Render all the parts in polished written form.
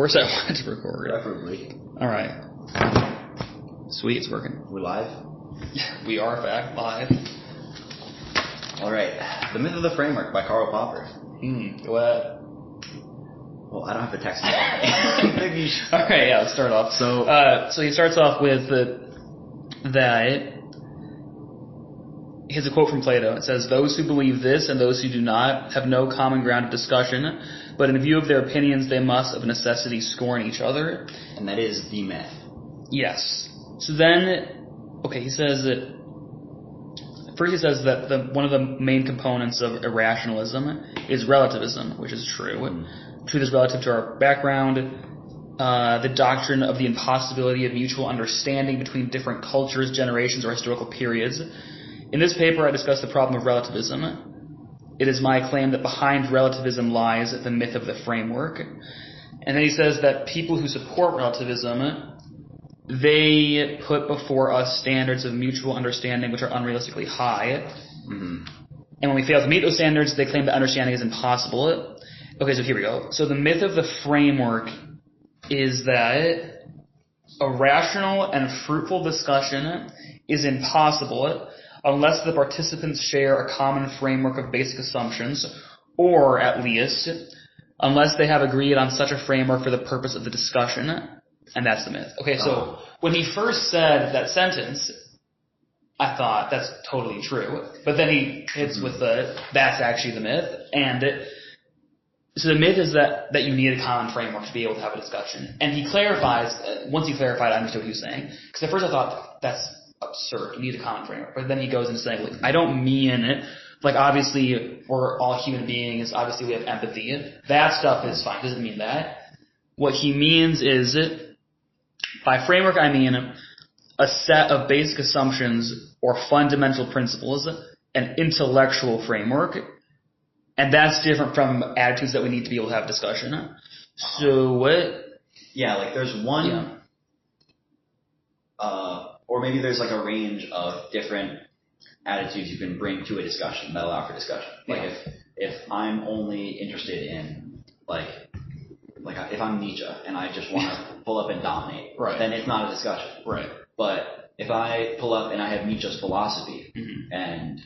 course I wanted to record. Preferably. Alright. Sweet, it's working. We're live? We are, in fact, live. Alright. The Myth of the Framework by Karl Popper. Go ahead. Well, I don't have the text. Maybe you should. Alright, yeah, let's start off. So he starts off with that. Here's a quote from Plato. It says, "Those who believe this and those who do not have no common ground of discussion, but in view of their opinions they must of necessity scorn each other." And that is the myth. Yes. So then, he says that, first he says that one of the main components of irrationalism is relativism, which is true. Truth is relative to our background. The doctrine of the impossibility of mutual understanding between different cultures, generations, or historical periods. In this paper, I discuss the problem of relativism. It is my claim that behind relativism lies the myth of the framework. And then he says that people who support relativism, they put before us standards of mutual understanding which are unrealistically high. Mm-hmm. And when we fail to meet those standards, they claim that understanding is impossible. Okay, so here we go. So the myth of the framework is that a rational and fruitful discussion is impossible unless the participants share a common framework of basic assumptions, or at least, unless they have agreed on such a framework for the purpose of the discussion, and that's the myth. Okay, so when he first said that sentence, I thought that's totally true, but then he hits with that's actually the myth, and so the myth is that you need a common framework to be able to have a discussion. And he clarifies, once he clarified, I understood what he was saying, because at first I thought that's absurd. You need a common framework. But then he goes into saying, like, I don't mean it. Like, obviously, we're all human beings. Obviously, we have empathy. That stuff is fine. Doesn't mean that. What he means is, by framework, I mean a set of basic assumptions or fundamental principles, an intellectual framework. And that's different from attitudes that we need to be able to have discussion. So what? Yeah, like there's one... Yeah. Or maybe there's like a range of different attitudes you can bring to a discussion that allow for discussion. Like if I'm only interested in like if I'm Nietzsche and I just want to pull up and dominate, right, then it's not a discussion. Right. But if I pull up and I have Nietzsche's philosophy, mm-hmm, and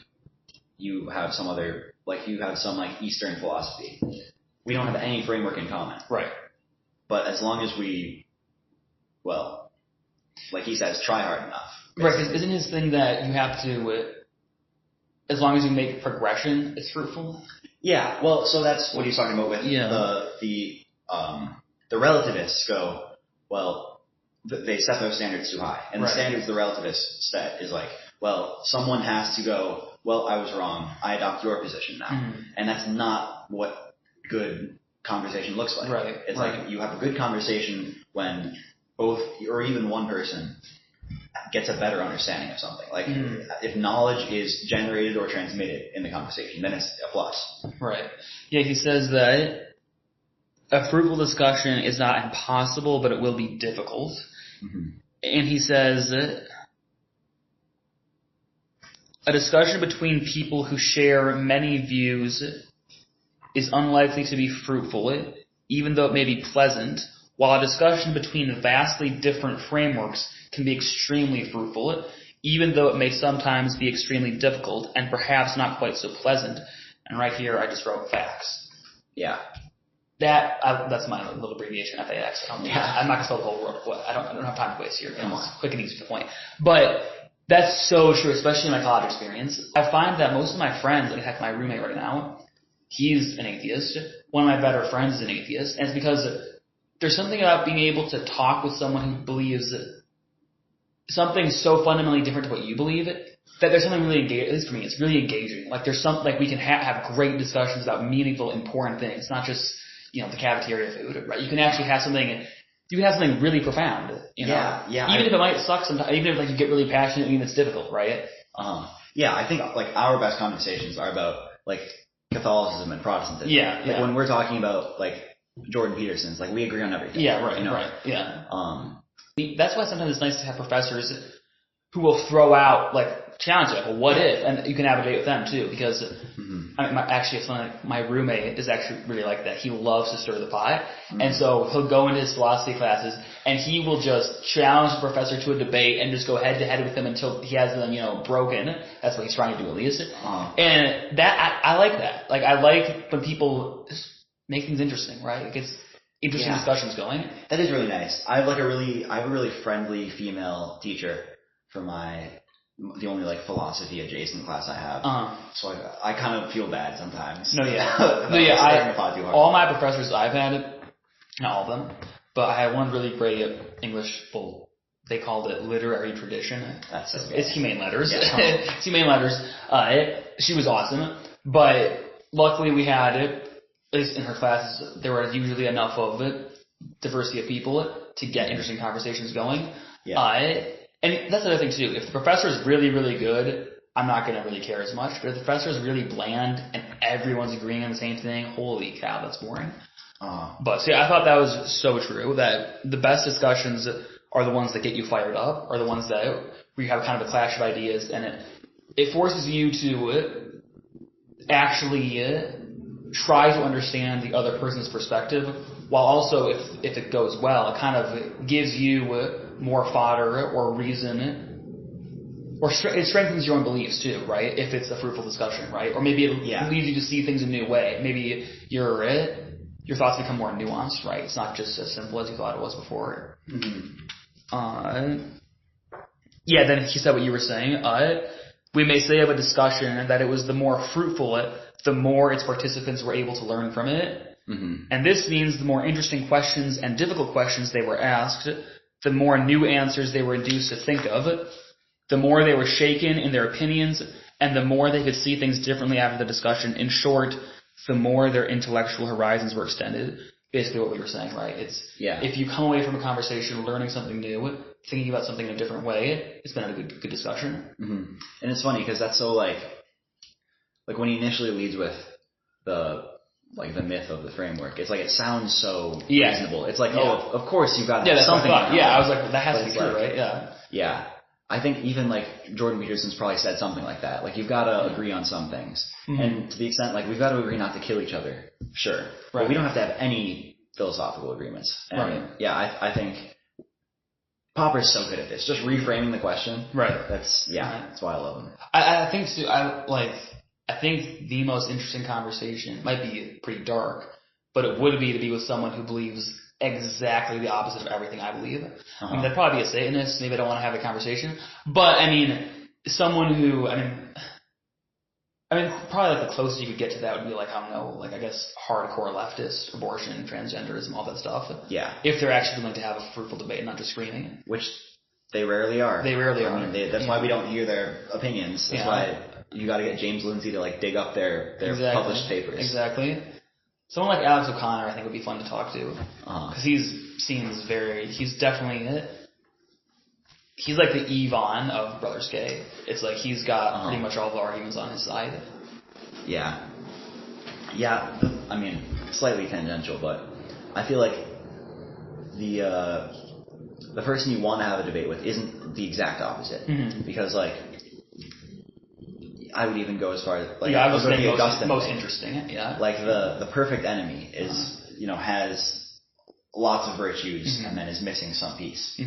you have some other Eastern philosophy, we don't have any framework in common. Right. But as long as we, like he says, try hard enough. Basically. Right, because isn't his thing that you have to, as long as you make progression, it's fruitful? Yeah, well, so that's what he's talking about with the relativists go, they set those standards too high. And the standards the relativists set is like, someone has to go, I was wrong, I adopt your position now. Mm-hmm. And that's not what good conversation looks like. Right. It's like you have a good conversation when both, or even one person, gets a better understanding of something. Like, if knowledge is generated or transmitted in the conversation, then it's a plus. Right. Yeah, he says that a fruitful discussion is not impossible, but it will be difficult. Mm-hmm. And he says that a discussion between people who share many views is unlikely to be fruitful, even though it may be pleasant, while a discussion between vastly different frameworks can be extremely fruitful, even though it may sometimes be extremely difficult and perhaps not quite so pleasant. And right here, I just wrote facts. Yeah. That's my little abbreviation, FAX. I'm not going to spell the whole word. I don't have time to waste here. It's quick and easy to the point. But that's so true, especially in my college experience. I find that most of my friends, in fact, my roommate right now, he's an atheist. One of my better friends is an atheist. And it's because there's something about being able to talk with someone who believes something so fundamentally different to what you believe, that there's something really engaging. At least for me, it's really engaging. Like there's we can have great discussions about meaningful, important things, not just the cafeteria food. Right? You can actually have something. You can have something really profound. Yeah. Even if it might suck sometimes, even if you get really passionate, even if it's difficult, right? Yeah, I think our best conversations are about Catholicism and Protestantism. Yeah. When we're talking about Jordan Peterson's, we agree on everything. Yeah, right. Right. Yeah. That's why sometimes it's nice to have professors who will throw out challenge it. Well, what if? And you can have a debate with them too, because Actually, it's funny, my roommate is actually really like that. He loves to stir the pot. And so he'll go into his philosophy classes and he will just challenge the professor to a debate and just go head to head with him until he has them, broken. That's what he's trying to do at least. And that, I like that. Like, I like when people make things interesting, right? It gets interesting discussions going. That is really nice. I have a really friendly female teacher for the only philosophy adjacent class I have. So I kind of feel bad sometimes. No, yeah. All my professors I've had, not all of them, but I had one really great English, they called it literary tradition. That's okay. It's humane letters. Yeah. It's humane letters. She was awesome, but luckily we had it, at least in her classes, there was usually enough of it, diversity of people, to get interesting conversations going. Yeah. And that's the other thing too. If the professor is really, really good, I'm not going to really care as much. But if the professor is really bland and everyone's agreeing on the same thing, holy cow, that's boring. But see, I thought that was so true, that the best discussions are the ones that get you fired up, are the ones where you have kind of a clash of ideas, and it forces you to actually try to understand the other person's perspective, while also, if it goes well, it kind of gives you more fodder or reason, or it strengthens your own beliefs too, right? If it's a fruitful discussion, right? Or maybe it leads you to see things in a new way. Maybe your thoughts become more nuanced, right? It's not just as simple as you thought it was before. Then he said what you were saying. We may say of a discussion that it was the more fruitful, the more its participants were able to learn from it. And this means the more interesting questions and difficult questions they were asked, the more new answers they were induced to think of, the more they were shaken in their opinions, and the more they could see things differently after the discussion. In short, the more their intellectual horizons were extended. Basically what we were saying, right? If you come away from a conversation learning something new, thinking about something in a different way, it's been a good discussion. And it's funny because that's so like when he initially leads with the myth of the framework, it's it sounds so reasonable. It's oh, of course you've got to have something. I was like, that has to be true, right? Yeah. I think even Jordan Peterson's probably said something like that. You've got to agree on some things. And to the extent, we've got to agree not to kill each other. Sure. Right. But we don't have to have any philosophical agreements. And I think Popper's so good at this. Just reframing the question. Right. That's why I love him. I think too, I think the most interesting conversation might be pretty dark, but it would be to be with someone who believes exactly the opposite of everything I believe. I mean, that'd probably be a Satanist. Maybe I don't want to have a conversation. But, someone who, probably the closest you could get to that would be I don't know, I guess hardcore leftist, abortion, transgenderism, all that stuff. Yeah. If they're actually willing to have a fruitful debate and not just screaming. Which they rarely are. That's why we don't hear their opinions. That's why you got to get James Lindsay to dig up their published papers. Exactly. Someone like Alex O'Connor, I think, would be fun to talk to, because he's definitely he's like the Yvonne of Brothers Gay. It's he's got pretty much all the arguments on his side. Yeah. Slightly tangential, but I feel like the person you want to have a debate with isn't the exact opposite, because I would even go as far as I was going to Augustine most interesting. Yeah. The perfect enemy is has lots of virtues and then is missing some piece.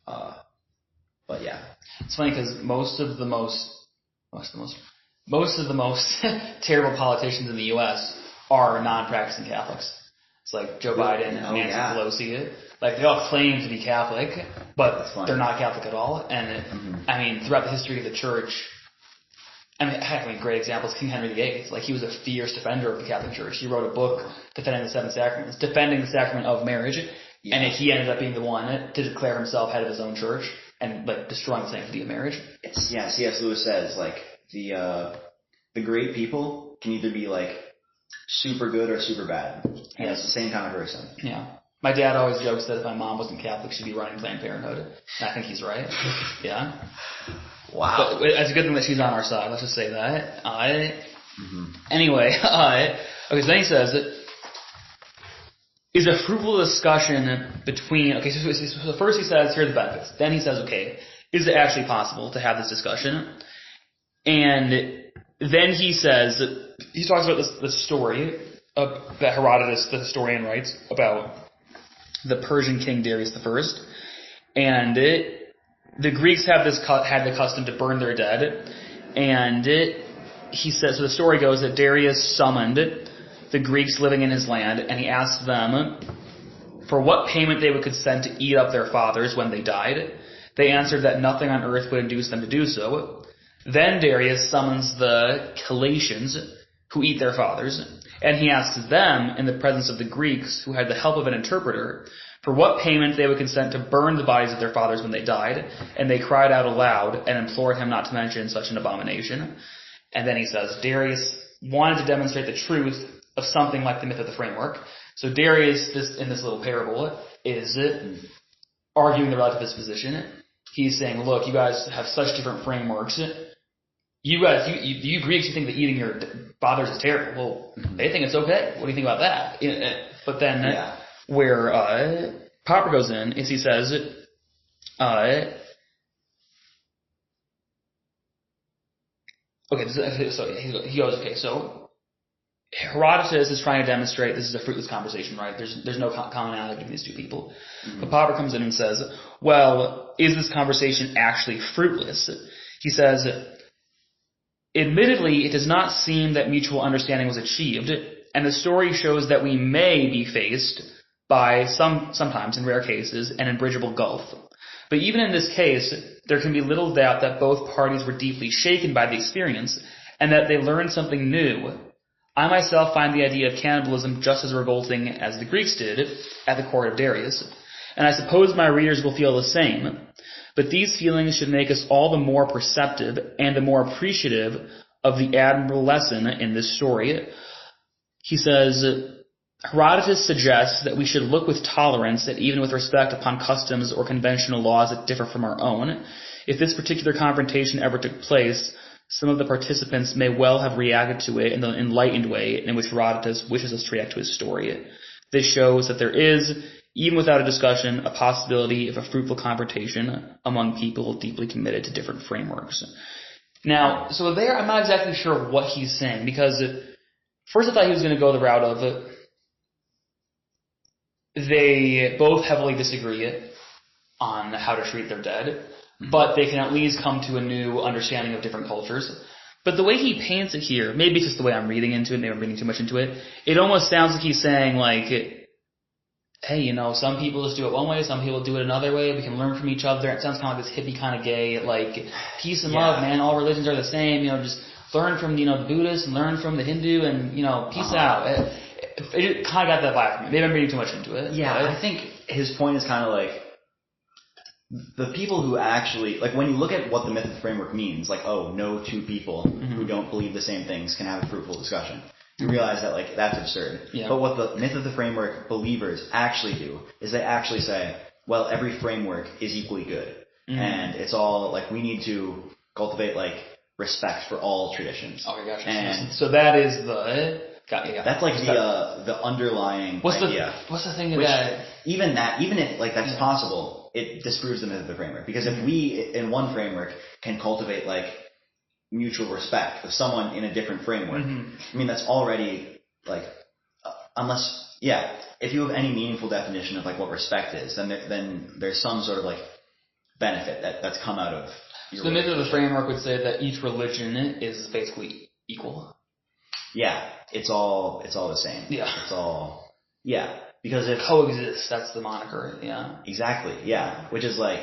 But yeah, it's funny because most of the most terrible politicians in the U.S. are non-practicing Catholics. It's Joe Biden and Nancy Pelosi. They all claim to be Catholic, but they're not Catholic at all. And throughout the history of the Church. Great examples. King Henry VIII. He was a fierce defender of the Catholic Church. He wrote a book defending the seven sacraments, defending the sacrament of marriage, and he ended up being the one to declare himself head of his own church and destroying the sanctity of marriage. C.S. Lewis says the great people can either be super good or super bad. And it's the same kind of person. Yeah. My dad always jokes that if my mom wasn't Catholic, she'd be running Planned Parenthood. And I think he's right. Yeah. Wow. But it's a good thing that she's on our side. Let's just say that. Anyway, so then he says, is a fruitful discussion between, so first he says, here are the benefits. Then he says, is it actually possible to have this discussion? And then he says, he talks about the story that Herodotus, the historian, writes about the Persian king Darius I, and the Greeks had the custom to burn their dead, and he says, so the story goes that Darius summoned the Greeks living in his land, and he asked them for what payment they would consent to eat up their fathers when they died. They answered that nothing on earth would induce them to do so. Then Darius summons the Chelatians, who eat their fathers, and he asks them, in the presence of the Greeks, who had the help of an interpreter, for what payment they would consent to burn the bodies of their fathers when they died, and they cried out aloud and implored him not to mention such an abomination. And then he says, Darius wanted to demonstrate the truth of something like the myth of the framework. So Darius, in this little parable, is arguing the relativist position. He's saying, look, you guys have such different frameworks. You Greeks, you think that eating your fathers is terrible. Well, they think it's okay. What do you think about that? But then where Popper goes in is he says, so Herodotus is trying to demonstrate this is a fruitless conversation, right? There's no commonality between these two people. Mm-hmm. But Popper comes in and says, well, is this conversation actually fruitless? He says, admittedly, it does not seem that mutual understanding was achieved, and the story shows that we may be faced by sometimes, in rare cases, an unbridgeable gulf. But even in this case, there can be little doubt that both parties were deeply shaken by the experience, and that they learned something new. I myself find the idea of cannibalism just as revolting as the Greeks did at the court of Darius, and I suppose my readers will feel the same. But these feelings should make us all the more perceptive and the more appreciative of the admirable lesson in this story. He says, Herodotus suggests that we should look with tolerance at even with respect upon customs or conventional laws that differ from our own. If this particular confrontation ever took place, some of the participants may well have reacted to it in the enlightened way in which Herodotus wishes us to react to his story. This shows that there is, even without a discussion, a possibility of a fruitful confrontation among people deeply committed to different frameworks. Now, so there, I'm not exactly sure what he's saying, because first I thought he was going to go the route of they both heavily disagree on how to treat their dead, but they can at least come to a new understanding of different cultures. But the way he paints it here, maybe it's just the way I'm reading into it, maybe I'm reading too much into it, it almost sounds like he's saying, like, hey, some people just do it one way, some people do it another way, we can learn from each other. It sounds kind of like this hippie kind of gay, like, peace and love, man, all religions are the same, just learn from, the Buddhists and learn from the Hindu and, peace out. It kind of got that vibe from me. Maybe I'm reading too much into it. Yeah, I think his point is kind of like, the people who actually, like, when you look at what the myth of the framework means, like, no two people who don't believe the same things can have a fruitful discussion. You realize that, like, that's absurd. Yeah. But what the myth of the framework believers actually do is they actually say, well, every framework is equally good. Mm-hmm. And it's all, like, we need to cultivate, like, respect for all traditions. Okay, gotcha. And so that is the... That's like the underlying idea. What's the thing that... Even if, like, that's possible, it disproves the myth of the framework. Because if we, in one framework, can cultivate, like, mutual respect with someone in a different framework, I mean, that's already, like, if you have any meaningful definition of, like, what respect is, then there's some sort of, like, benefit that's come out of your So the myth of the framework would say that each religion is basically equal. Yeah, it's all the same. Yeah. It's all, because if... Coexist, that's the moniker, yeah. Exactly, yeah. Which is like,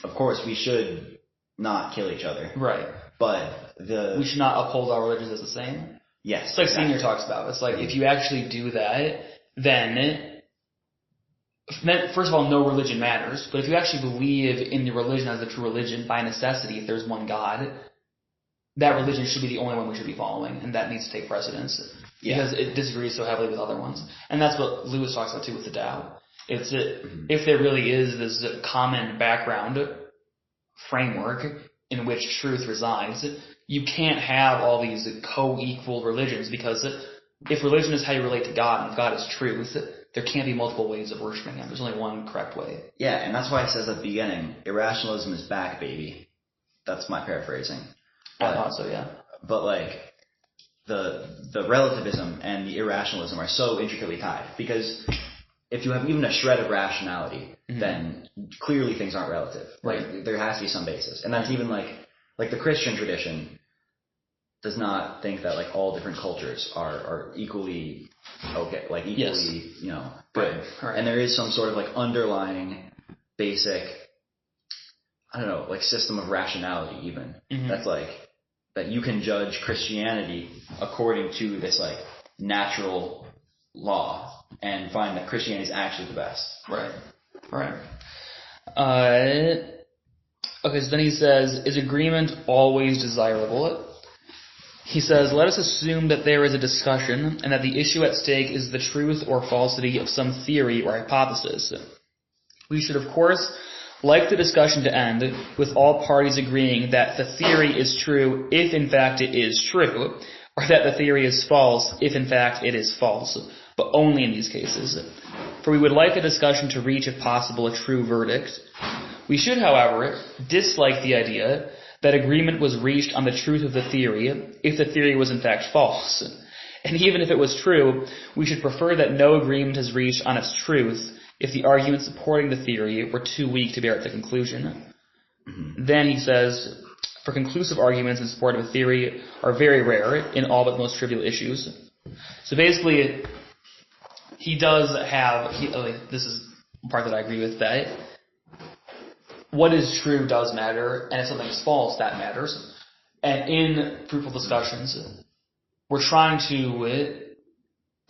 of course, we should not kill each other. Right. But we should not uphold our religions as the same. Yes. It's like Senior talks about. It's like, if you actually do that, then first of all, no religion matters. But if you actually believe in the religion as the true religion, by necessity, if there's one God, that religion should be the only one we should be following, and that needs to take precedence. Because it disagrees so heavily with other ones. And that's what Lewis talks about too with the Tao. It's if there really is this common background framework in which truth resides, you can't have all these co-equal religions, because if religion is how you relate to God, and if God is truth, there can't be multiple ways of worshiping Him. There's only one correct way. Yeah, and that's why it says at the beginning, irrationalism is back, baby. That's my paraphrasing. I thought so, yeah. but like the relativism and the irrationalism are so intricately tied, because if you have even a shred of rationality, then clearly things aren't relative. Right. Like, there has to be some basis, and that's even like the Christian tradition does not think that like all different cultures are equally okay, like equally, good. Right. And there is some sort of like underlying basic, I don't know, like system of rationality even. That's like, that you can judge Christianity according to this like natural law and find that Christianity is actually the best. Right. Okay, so then he says, is agreement always desirable? He says, let us assume that there is a discussion and that the issue at stake is the truth or falsity of some theory or hypothesis. We should, of course, like the discussion to end with all parties agreeing that the theory is true if in fact it is true, or that the theory is false if in fact it is false, but only in these cases. For we would like a discussion to reach, if possible, a true verdict. We should, however, dislike the idea that agreement was reached on the truth of the theory if the theory was in fact false. And even if it was true, we should prefer that no agreement is reached on its truth if the arguments supporting the theory were too weak to bear at the conclusion. Then he says, for conclusive arguments in support of a theory are very rare in all but the most trivial issues. So basically, he does have, this is the part that I agree with, that what is true does matter, and if something is false, that matters. And in fruitful discussions, we're trying to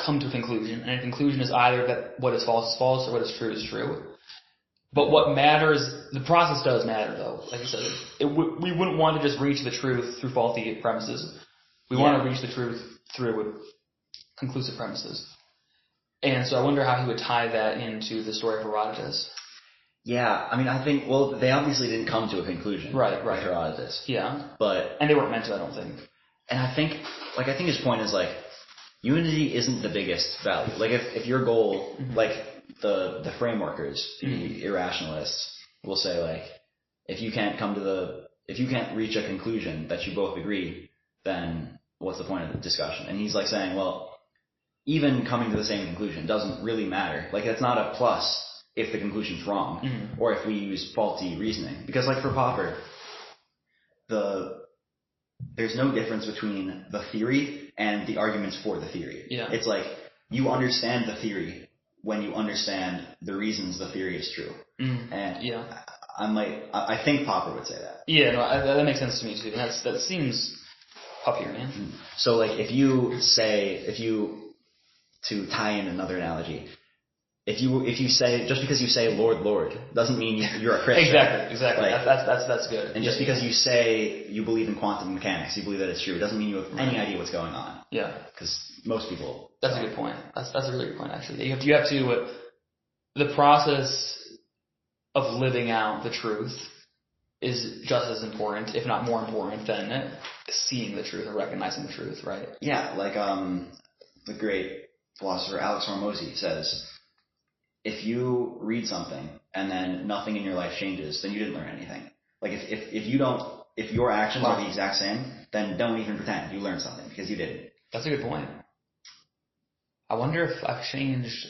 come to a conclusion, and a conclusion is either that what is false, or what is true. But what matters, the process does matter, though. Like you said, we wouldn't want to just reach the truth through faulty premises. We want to reach the truth through conclusive premises. And so I wonder how he would tie that into the story of Herodotus. Yeah, I mean, I think, well, they obviously didn't come to a conclusion. Right. With Herodotus. Yeah. But... And they weren't meant to, I don't think. And I think his point is, like, unity isn't the biggest value. Like, if your goal, like, the frameworkers, the irrationalists, will say, like, if you can't reach a conclusion that you both agree, then what's the point of the discussion? And he's, like, saying, well, even coming to the same conclusion doesn't really matter. Like, it's not a plus if the conclusion's wrong, or if we use faulty reasoning. Because, like, for Popper, there's no difference between the theory and the arguments for the theory. Yeah. It's like, you understand the theory when you understand the reasons the theory is true. And I think Popper would say that. Yeah, no, that makes sense to me too. That seems Popperian. So, like, to tie in another analogy, if you say, just because you say Lord, Lord, doesn't mean you're a Christian. Exactly. Like, that's good. And just because you say you believe in quantum mechanics, you believe that it's true, doesn't mean you have any idea what's going on. Yeah. Because most people... That's a good point. That's a really good point, actually. You have to the process of living out the truth is just as important, if not more important, than seeing the truth or recognizing the truth, right? Yeah, like the great philosopher Alex Hormozy says, if you read something and then nothing in your life changes, then you didn't learn anything. Like if your actions are the exact same, then don't even pretend you learned something, because you didn't. That's a good point. I wonder if I've changed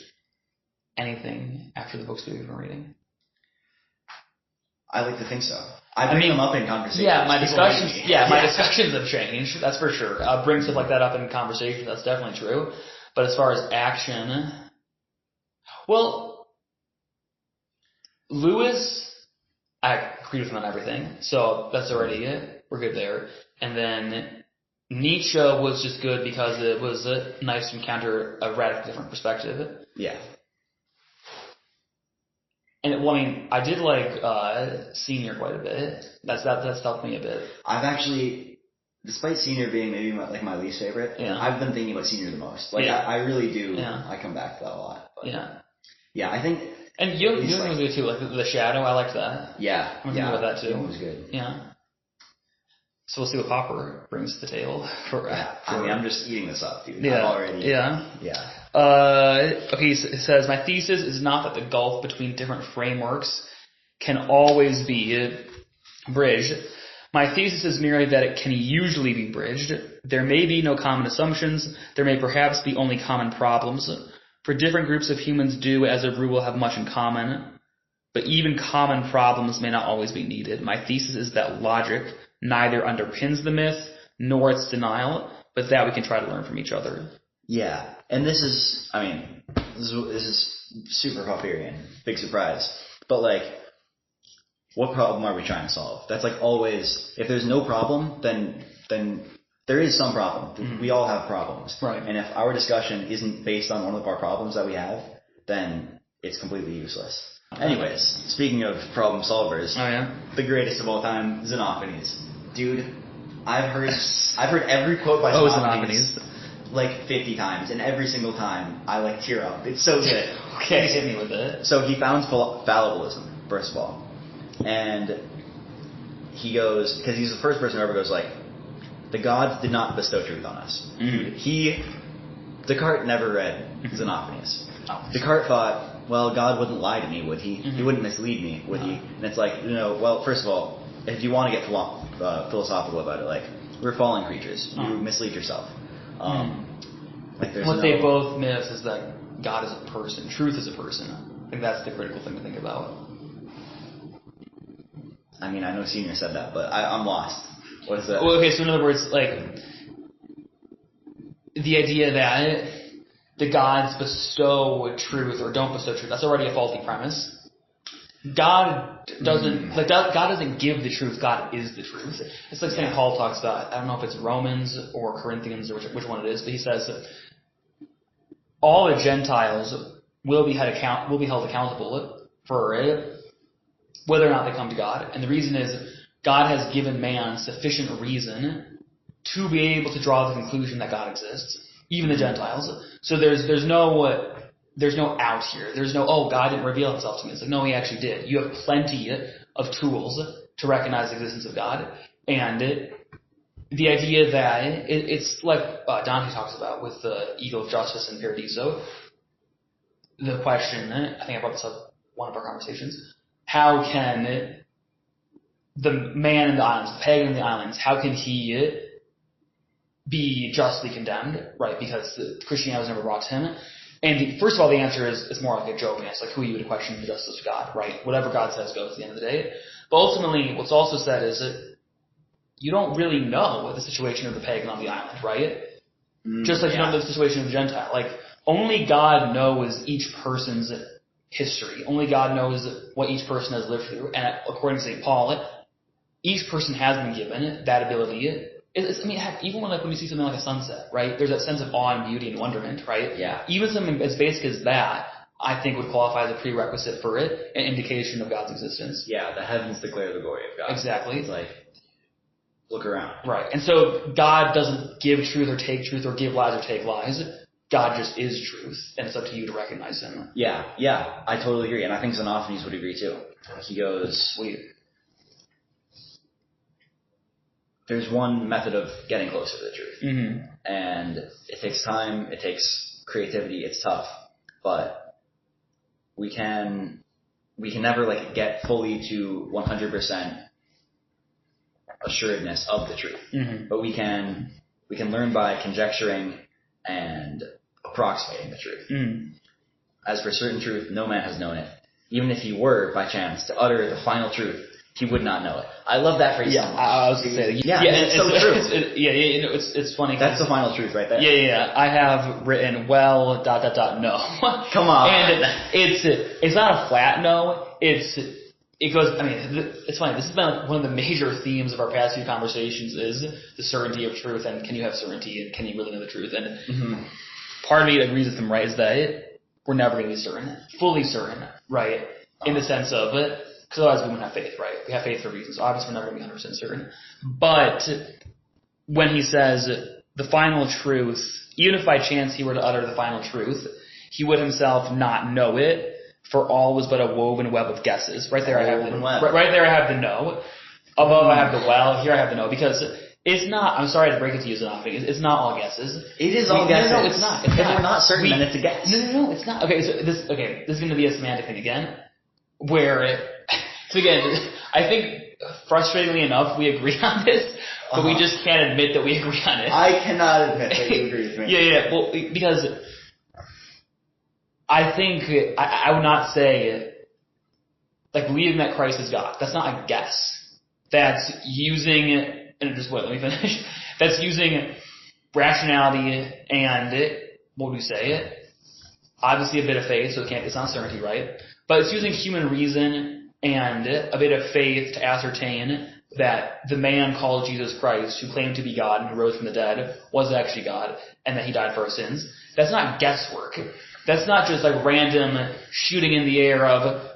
anything after the books we've been reading. I like to think so. I bring them up in conversation. Yeah, my discussions have changed. That's for sure. Bring stuff like that up in conversation. That's definitely true. But as far as action, well, Lewis, I agree with him on everything. So that's already it. We're good there. And then Nietzsche was just good because it was nice to encounter a radically different perspective. Yeah. And I did like Senior quite a bit. That's helped me a bit. I've actually, despite Senior being maybe my least favorite, I've been thinking about Senior the most. Like I really do. Yeah. I come back to that a lot. But yeah, I think. And Jung was good too. Like the Shadow, I liked that. Yeah. I'm thinking about that too. Jung was good. Yeah. So we'll see what Popper brings to the table. I'm just eating this up, dude. Yeah. I'm already. Yeah. Yeah. Okay, it says, my thesis is not that the gulf between different frameworks can always be bridged, My thesis is merely that it can usually be bridged. There may be no common assumptions. There may perhaps be only common problems. For different groups of humans do, as a rule, have much in common. But even common problems may not always be needed. My thesis is that logic neither underpins the myth nor its denial, but that we can try to learn from each other. Yeah, and this is super Popperian, big surprise. But like, what problem are we trying to solve? That's like always, if there's no problem, then there is some problem. Mm-hmm. We all have problems. Right. And if our discussion isn't based on one of our problems that we have, then it's completely useless. Anyways, speaking of problem solvers, the greatest of all time, Xenophanes. Dude, I've heard every quote by Xenophanes like 50 times, and every single time I like tear up. It's so good. Okay, hit me with it. So he founds fallibilism, first of all. And he goes, because he's the first person who ever goes like, the gods did not bestow truth on us. Mm-hmm. Descartes never read Xenophanes. Oh. Descartes thought, well, God wouldn't lie to me, would he? Mm-hmm. He wouldn't mislead me, would he? And it's like, well, first of all, if you want to get philosophical about it, like, we're fallen creatures. You mislead yourself. What they both miss is that God is a person. Truth is a person. I think that's the critical thing to think about. I mean, I know Senior said that, but I'm lost. What is that? Well, okay, so in other words, like, the idea that the gods bestow truth or don't bestow truth, that's already a faulty premise. God doesn't God doesn't give the truth. God is the truth. It's like St. Paul talks about. I don't know if it's Romans or Corinthians or which one it is, but he says that all the Gentiles will be held accountable for it, whether or not they come to God. And the reason is God has given man sufficient reason to be able to draw the conclusion that God exists, even the Gentiles. So there's no out here. There's no, God didn't reveal himself to me. It's like, no, he actually did. You have plenty of tools to recognize the existence of God. And the idea that it's like Dante talks about with the ego of justice in Paradiso. The question, I think I brought this up in one of our conversations, how can the man in the islands, the pagan in the islands, how can he be justly condemned, right? Because Christianity was never brought to him. And first of all, the answer is more like a joke, and it's like, who are you to question the justice of God, right? Whatever God says goes at the end of the day. But ultimately, what's also said is that you don't really know the situation of the pagan on the island, right? Just like you don't know the situation of the Gentile. Like, only God knows each person's history. Only God knows what each person has lived through. And according to St. Paul, each person has been given that ability. Even when you see something like a sunset, right? There's that sense of awe and beauty and wonderment, right? Yeah. Even something as basic as that, I think would qualify as a prerequisite for it, an indication of God's existence. Yeah, the heavens declare the glory of God. Exactly. It's like, look around. Right. And so God doesn't give truth or give lies or take lies. God just is truth, and it's up to you to recognize him. Yeah, I totally agree, and I think Xenophanes would agree too. He goes, sweet. There's one method of getting closer to the truth. Mm-hmm. And it takes time, it takes creativity, it's tough. But we can never get fully to 100% assuredness of the truth. Mm-hmm. But we can learn by conjecturing and approximating the truth. Mm-hmm. As for certain truth, no man has known it. Even if he were, by chance, to utter the final truth, he would not know it. I love that phrase. Yeah, I was going to say that. Yeah, it's so true. It's funny. That's the final truth right there. Yeah. I have written, no. Come on. And it's not a flat no. It's funny. This has been one of the major themes of our past few conversations is the certainty of truth and can you have certainty and can you really know the truth? And part of me agrees with them, right, is that we're never going to be certain, fully certain, right, in the sense of it. Because otherwise we wouldn't have faith, right? We have faith for reasons. Obviously, we're never going to be 100% certain. But when he says the final truth, even if by chance he were to utter the final truth, he would himself not know it, for all was but a woven web of guesses. Right there I have the no. Above I have the well. Here I have the no. Because it's not, I'm sorry to break it to you, Xenophanes, it's not all guesses. It is all guesses. No, it's not. If we're not certain, then it's a guess. No, it's not. Okay, so this is going to be a semantic thing again, where so again, I think, frustratingly enough, we agree on this, but we just can't admit that we agree on it. I cannot admit that you agree with me. Yeah. Well, because I think I would not say like believing that Christ is God. That's not a guess. That's using, and just wait, let me finish. That's using rationality and, what would we say? Obviously a bit of faith, so it's not certainty, right? But it's using human reason and a bit of faith to ascertain that the man called Jesus Christ, who claimed to be God and who rose from the dead, was actually God, and that he died for our sins. That's not guesswork. That's not just like random shooting in the air of,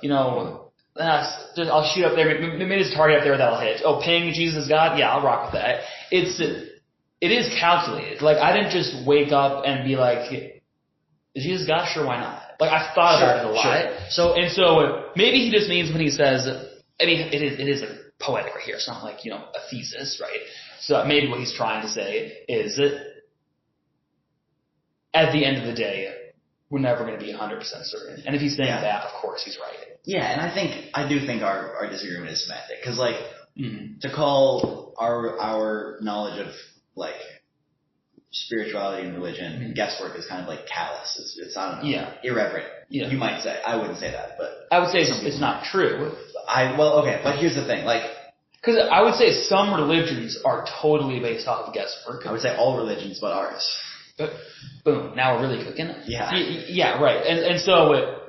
I'll shoot up there, maybe there's a target up there that'll hit. Oh, ping Jesus is God? Yeah, I'll rock with that. It is calculated. Like, I didn't just wake up and be like, is Jesus God? Sure, why not? Like, I've thought about it a lot. Sure. So maybe he just means when he says, I mean, it is like poetic right here. It's not like, a thesis, right? So maybe what he's trying to say is that at the end of the day, we're never going to be 100% certain. And if he's saying that, of course, he's right. Yeah, and I do think our disagreement is semantic. Because, like, to call our knowledge of, like, spirituality and religion and guesswork is kind of like callous. It's I don't know, irreverent. Yeah. You might say. I wouldn't say that, but I would say it's not true. Okay, but here's the thing, like, because I would say some religions are totally based off of guesswork. I would say all religions but ours. But boom, now we're really cooking. Yeah. Yeah, right. And so,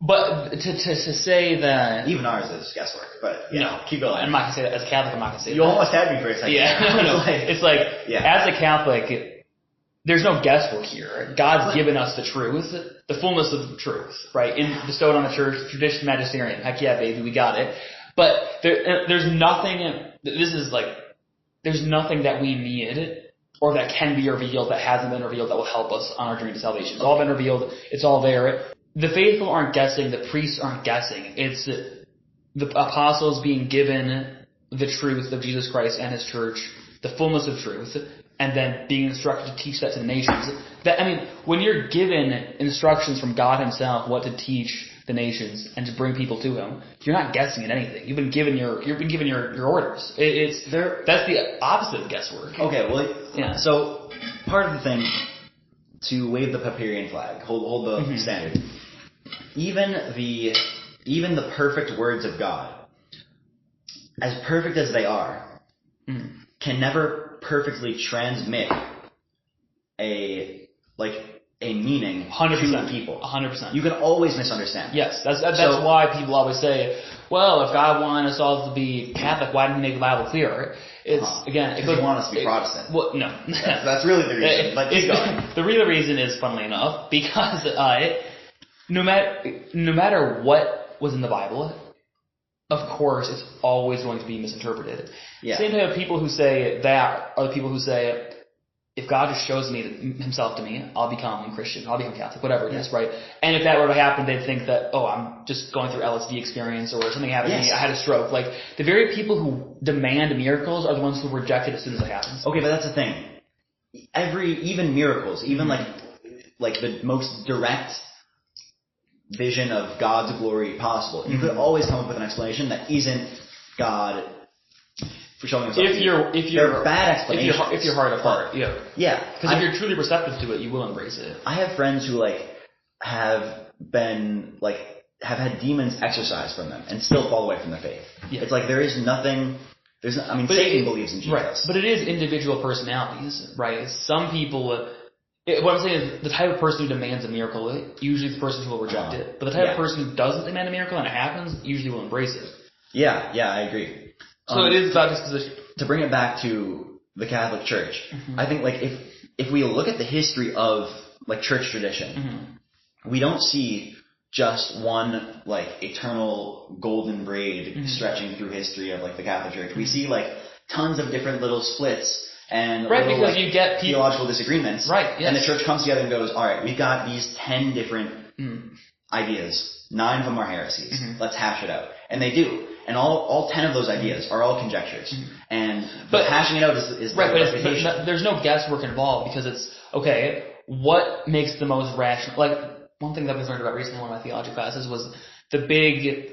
but to say that even ours is guesswork, but keep going. I'm not gonna say that as a Catholic. I'm not gonna say you that. almost had me for a second. Yeah, no. It's like as a Catholic, there's no guesswork here. God's given us the truth, the fullness of the truth, right? Bestowed on the church, tradition, magisterium. Heck yeah, baby, we got it. But there's nothing. There's nothing that we need or that can be revealed that hasn't been revealed that will help us on our journey to salvation. It's all been revealed. It's all there. The faithful aren't guessing. The priests aren't guessing. It's the apostles being given the truth of Jesus Christ and His church, the fullness of truth, and then being instructed to teach that to the nations. When you're given instructions from God Himself what to teach the nations and to bring people to Him, you're not guessing at anything. You've been given your orders. That's the opposite of guesswork. Okay, well, so part of the thing to wave the Popperian flag, hold the standard. Even the perfect words of God, as perfect as they are, can never perfectly transmit a meaning 100% to people. 100%. You can always misunderstand. Yes, that's why people always say, well, if God wanted us all to be Catholic, why didn't He make the Bible clearer? It's again, because He wanted us to be Protestant. Well, no, that's really the reason. But keep going. The real reason is, funnily enough, because no matter what was in the Bible, of course, it's always going to be misinterpreted. Yeah. Same type of people who say that are the people who say, if God just shows Himself to me, I'll become Christian, I'll become Catholic, whatever it is, right? And if that were to happen, they'd think that, I'm just going through LSD experience or something happened to me, I had a stroke. Like, the very people who demand miracles are the ones who reject it as soon as it happens. Okay, but that's the thing. Even miracles, even like the most direct vision of God's glory possible, you could always come up with an explanation that isn't God for showing Himself. If you're bad explanations. If you're hard of heart, yeah. Because if you're truly receptive to it, you will embrace it. I have friends who have had demons exorcised from them and still fall away from their faith. Yeah. It's like there is nothing. Satan believes in Jesus. Right, but it is individual personalities, right? Some people. What I'm saying is the type of person who demands a miracle, usually is the person who will reject it. But the type of person who doesn't demand a miracle and it happens, usually will embrace it. Yeah, I agree. So it is about disposition. To bring it back to the Catholic Church, I think if we look at the history of church tradition, we don't see just one eternal golden braid stretching through history of the Catholic Church. We see tons of different little splits and because you get theological disagreements. Right. Yes. And the church comes together and goes, all right, we've got these 10 different ideas. 9 of them are heresies. Let's hash it out. And they do. And all 10 of those ideas are all conjectures. But hashing it out is right, but there's no guesswork involved because it's, okay, what makes the most rational? One thing that we learned about recently in one of my theology classes was the big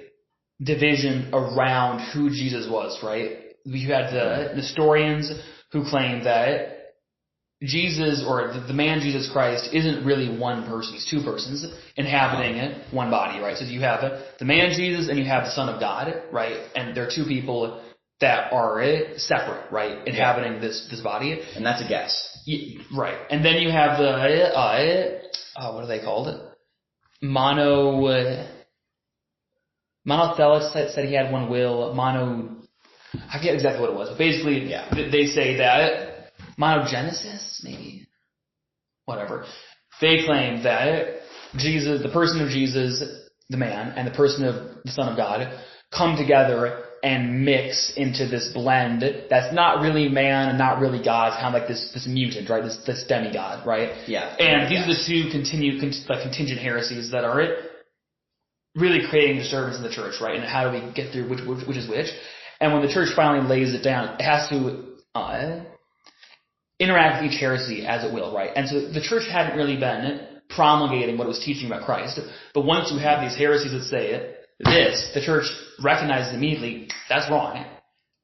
division around who Jesus was, right? You had the Nestorians who claimed that Jesus, or the man Jesus Christ, isn't really one person. He's two persons inhabiting one body, right? So you have the man Jesus and you have the Son of God, right? And they're two people that are separate, right? Inhabiting this body. And that's a guess. Right. And then you have the, what are they called? Monothelus said he had one will. I forget exactly what it was, but basically they say that monogenesis, maybe, whatever. They claim that Jesus, the person of Jesus, the man, and the person of the Son of God come together and mix into this blend that's not really man and not really God. It's kind of like this mutant, right? This demigod, right? Yeah. And these are the two contingent heresies that are really creating disturbance in the church, right? And how do we get through which is which? And when the church finally lays it down, it has to interact with each heresy as it will, right? And so the church hadn't really been promulgating what it was teaching about Christ. But once you have these heresies that say the church recognizes immediately, that's wrong.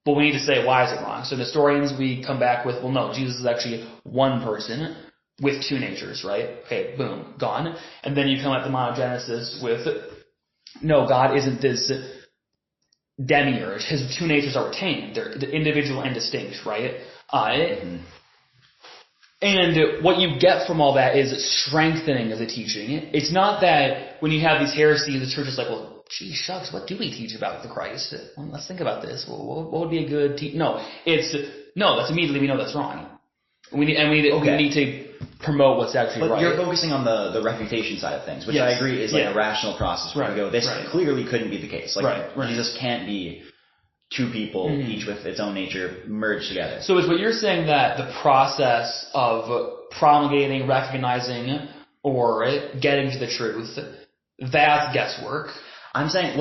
But we need to say, why is it wrong? So Nestorians, we come back with, well, no, Jesus is actually one person with two natures, right? Okay, boom, gone. And then you come at the monogenesis with, no, God isn't this demiurge. His two natures are retained. They're individual and distinct, right? And what you get from all that is strengthening of the teaching. It's not that when you have these heresies, the church is like, well, gee shucks, what do we teach about the Christ? Well, let's think about this. What would be a good No, that's immediately we know that's wrong. We need to promote what's actually right. But you're focusing on the refutation side of things, which I agree is like a rational process where we go, this clearly couldn't be the case. Like Jesus can't be two people, each with its own nature, merged together. So is what you're saying that the process of promulgating, recognizing, or getting to the truth, that's guesswork? I'm saying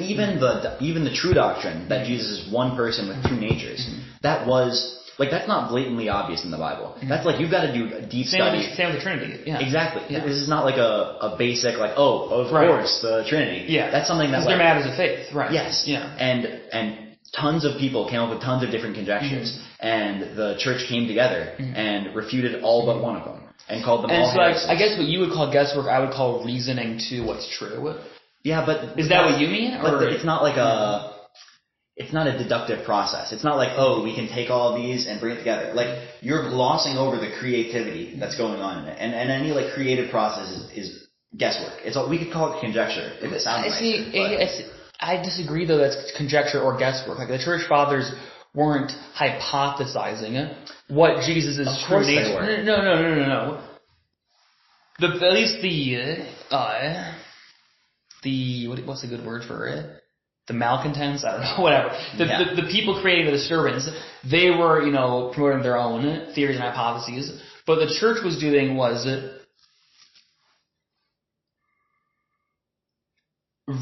even the true doctrine that Jesus is one person with two natures, that was like that's not blatantly obvious in the Bible. That's like you've got to do a deep study. Same with the Trinity. Yeah. Exactly. Yeah. This is not like a basic like of course the Trinity. Yeah. That's something that they're matters of faith. Right. Yes. Yeah. And tons of people came up with tons of different conjectures, and the church came together and refuted all but one of them and called them all heresies. I guess what you would call guesswork, I would call reasoning to what's true. Yeah, but is that what you mean? Or it's not like it's not a deductive process. It's not like, oh, we can take all of these and bring it together. Like you're glossing over the creativity that's going on in it, and any like creative process is guesswork. We could call it conjecture if it sounds nice. I disagree though. That's conjecture or guesswork. Like the church fathers weren't hypothesizing what Jesus' true nature. No. At least what's the good word for it? The malcontents? I don't know, whatever. The people creating the disturbance, they were, promoting their own theories and hypotheses. But the church was doing was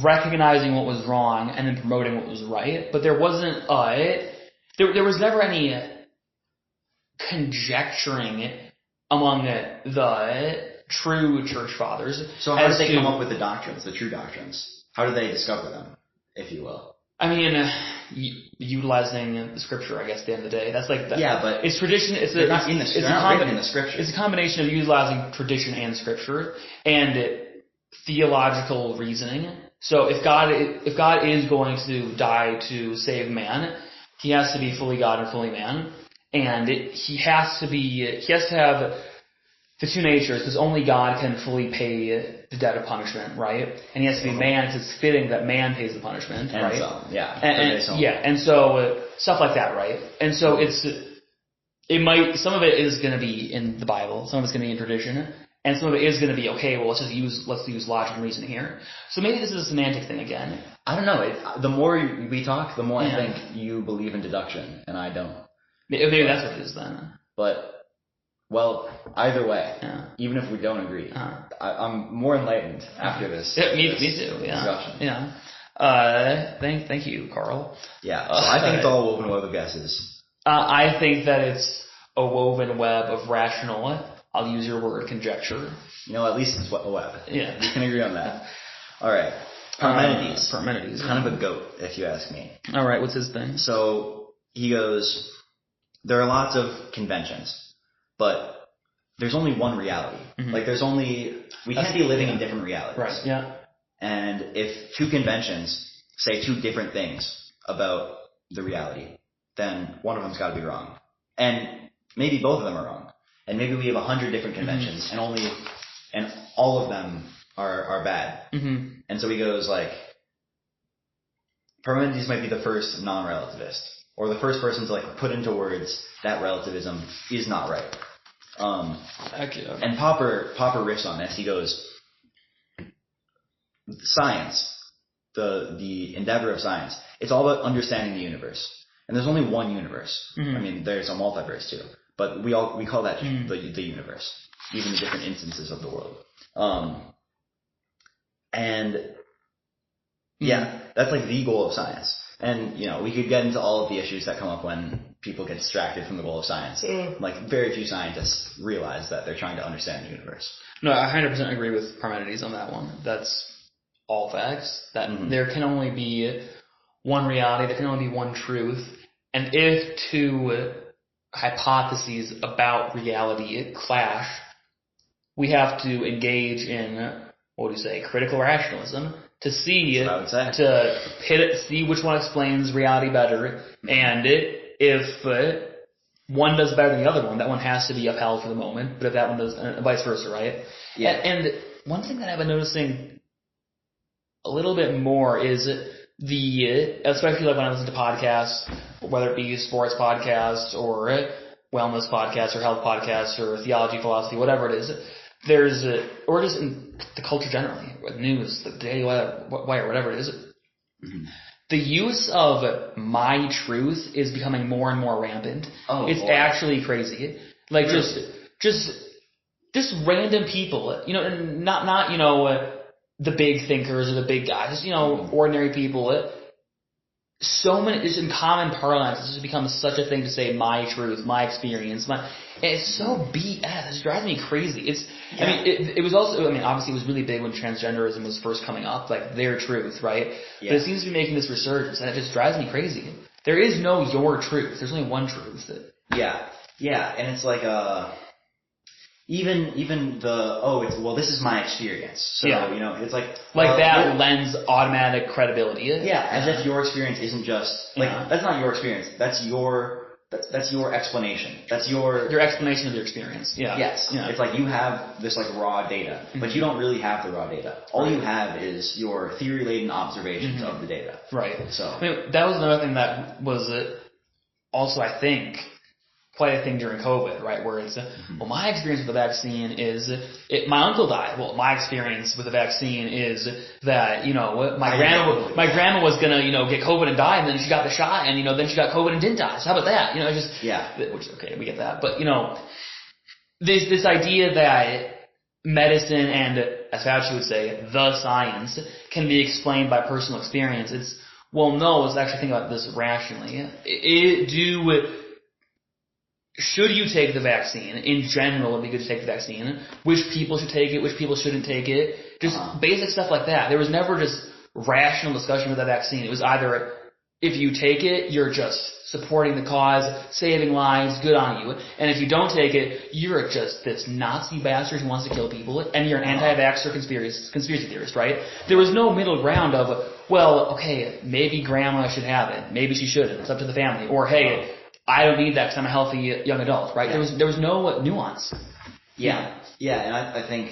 recognizing what was wrong and then promoting what was right. But there wasn't, there was never any conjecturing among the true church fathers. So how did they come up with the doctrines, the true doctrines? How did they discover them, if you will? I mean, utilizing the scripture, I guess, at the end of the day. That's like but it's tradition. They're not written in the scripture. It's a combination of utilizing tradition and scripture and theological reasoning. So if God is going to die to save man, he has to be fully God and fully man, and he has to have the two natures, because only God can fully pay the debt of punishment, right? And he has to be man, because it's fitting that man pays the punishment, and right? And so stuff like that, right? And so some of it is going to be in the Bible, some of it's going to be in tradition, and some of it is going to be, okay, well, let's use logic and reasoning here. So maybe this is a semantic thing again. I don't know. The more we talk, the more I think you believe in deduction, and I don't. Maybe that's what it is then. But, well, either way, even if we don't agree, I'm more enlightened after this. Me too. Discussion. Yeah. Thank you, Karl. Yeah. So I think it's all a woven web of guesses. I think that it's a woven web of rational. I'll use your word, conjecture. At least it's a web. Yeah. We can agree on that. All right. Parmenides. Parmenides. Kind of a goat, if you ask me. All right, what's his thing? So he goes, there are lots of conventions, but there's only one reality. Like we can't be living in different realities. Right, yeah. And if two conventions say two different things about the reality, then one of them's got to be wrong. And maybe both of them are wrong. And maybe we have 100 different conventions and all of them are bad. And so he goes like, Parmenides might be the first non-relativist, or the first person to like put into words that relativism is not right. And Popper riffs on this. He goes, science, the endeavor of science, it's all about understanding the universe. And there's only one universe. I mean, there's a multiverse too, but we call that the universe, even the different instances of the world. That's like the goal of science. And, we could get into all of the issues that come up when people get distracted from the goal of science. Like, very few scientists realize that they're trying to understand the universe. No, I 100% agree with Parmenides on that one. That's all facts. That there can only be one reality, there can only be one truth. And if two hypotheses about reality clash, we have to engage in, critical rationalism to see see which one explains reality better, and if one does better than the other one, that one has to be upheld for the moment. But if that one does, vice versa, right? Yeah. And one thing that I've been noticing a little bit more is especially like when I listen to podcasts, whether it be sports podcasts or wellness podcasts or health podcasts or theology, philosophy, whatever it is. Or just in the culture generally, with news, the Daily Wire, whatever it is. The use of my truth is becoming more and more rampant. It's actually crazy. Like just random people, and not the big thinkers or the big guys, just ordinary people. So many, just in common parlance, it's just become such a thing to say my truth, my experience, it's so BS. It drives me crazy. I mean, it was also, obviously it was really big when transgenderism was first coming up, like their truth, right? Yeah. But it seems to be making this resurgence, and it just drives me crazy. There is no your truth. There's only one truth. Yeah, and it's like, even this is my experience. So, it's like that lends automatic credibility. Yeah, as if your experience isn't just, that's not your experience. That's your explanation. That's your explanation of your experience. Yeah. Yes. Yeah. It's like you have this like raw data, but you don't really have the raw data. All you have is your theory-laden observations of the data. Right. So that was another thing that was also, I think, quite a thing during COVID, right? Where it's, my experience with the vaccine is, my uncle died. Well, my experience with the vaccine is that, my grandma was gonna, get COVID and die, and then she got the shot, and, then she got COVID and didn't die. So how about that? Which, okay, we get that. But, this idea that medicine and, as Fauci would say, the science can be explained by personal experience. Let's actually think about this rationally. Should you take the vaccine? In general, it'd be good to take the vaccine. Which people should take it, which people shouldn't take it. Just basic stuff like that. There was never just rational discussion with the vaccine. It was either, if you take it, you're just supporting the cause, saving lives, good on you. And if you don't take it, you're just this Nazi bastard who wants to kill people, and you're an anti-vaxxer conspiracy theorist, right? There was no middle ground of, maybe grandma should have it. Maybe she shouldn't. It's up to the family. Or, hey, I don't need that because I'm a healthy young adult, right? Yeah. There was no nuance. Yeah, and I think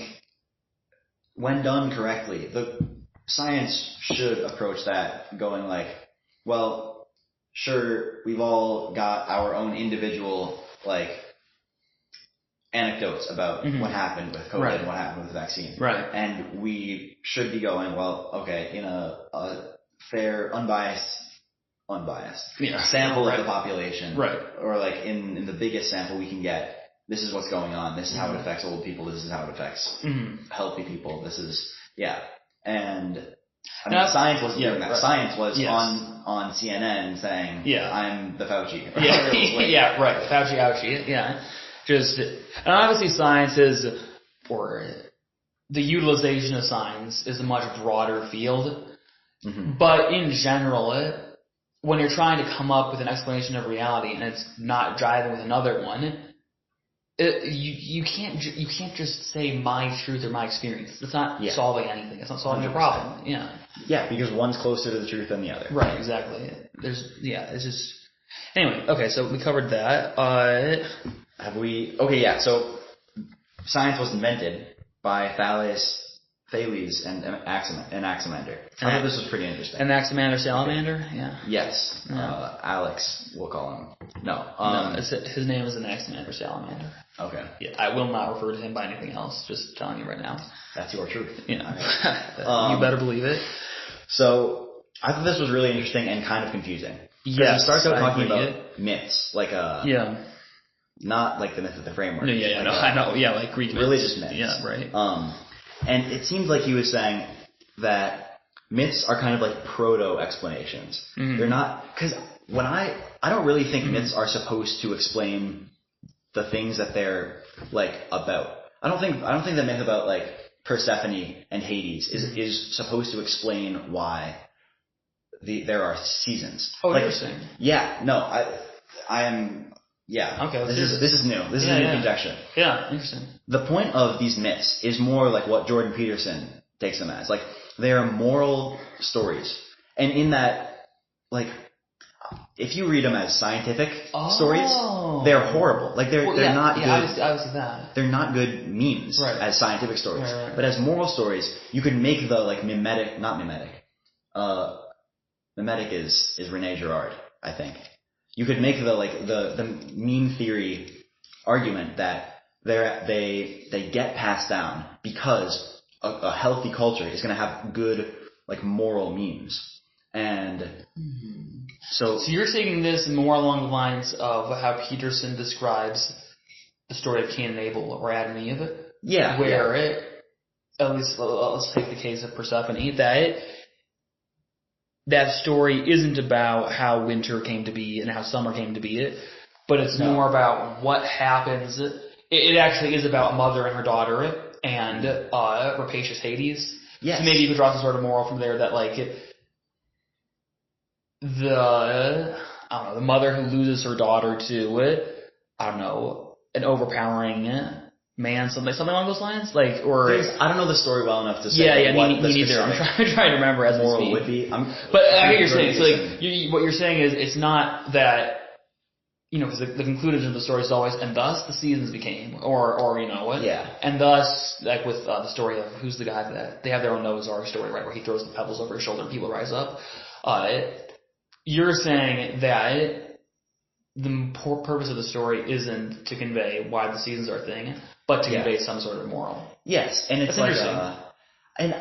when done correctly, the science should approach that going like, well, sure, we've all got our own individual anecdotes about what happened with COVID and what happened with the vaccine, right? And we should be going, in a fair, unbiased sample of the population, right? Or in the biggest sample we can get, this is what's going on. This is how it affects old people. This is how it affects healthy people. This is and science wasn't doing that. Right. Science was on CNN saying, I'm the Fauci. Right. Fauci, ouchie. Yeah. And obviously science is, or the utilization of science is a much broader field. But in general, when you're trying to come up with an explanation of reality and it's not jiving with another one, you can't just say my truth or my experience. It's not solving anything. It's not solving your problem. Yeah, because one's closer to the truth than the other. Right, exactly. It's just... Anyway, okay, so we covered that. So science was invented by Thales and Anaximander. I thought this was pretty interesting. Anaximander Salamander? Yeah. Yes. Alex, we'll call him. No. His name is Anaximander Salamander. Okay. Yeah, I will not refer to him by anything else. Just telling you right now. That's your truth. Yeah. You better believe it. So, I thought this was really interesting and kind of confusing. Yeah. He starts out talking about myths, like not like the myth of the framework. I know. Yeah, like Greek myths. Religious myths. Yeah, right. And it seems like he was saying that myths are kind of like proto-explanations. They're not, because when I don't really think myths are supposed to explain the things that they're like about. I don't think the myth about like Persephone and Hades is supposed to explain why there are seasons. Oh, like, interesting. Yeah, no, I am. Yeah. Okay. This is new. This is a new conjecture. Yeah, interesting. The point of these myths is more like what Jordan Peterson takes them as. Like, they are moral stories. And in that, like, if you read them as scientific stories, they're horrible. Like, they're not good. I see that. They're not good memes as scientific stories. Right. But as moral stories, you could make the, like, not mimetic. Mimetic is Rene Girard, I think. You could make the meme theory argument that they get passed down because a healthy culture is going to have good, like, moral memes. And so you're taking this more along the lines of how Peterson describes the story of Cain and Abel or Adam and Eve. Yeah. Where at least let's take the case of Persephone, that story isn't about how winter came to be and how summer came to be, but it's more about what happens. It actually is about a mother and her daughter and rapacious Hades. Yes. So maybe you could draw some sort of moral from there that, like, the mother who loses her daughter to an overpowering man, something along those lines, like, or I don't know the story well enough to say. Me neither. I'm trying to remember as moral would be. But I get what you're saying. So, like, what you're saying is it's not that, because the conclusion of the story is always, and thus the seasons became, or you know what? Yeah. And thus, like with the story of who's the guy that they have their own Noah's Ark story, right, where he throws the pebbles over his shoulder and people rise up. You're saying that the purpose of the story isn't to convey why the seasons are a thing, but to convey some sort of moral. Yes, and it's like I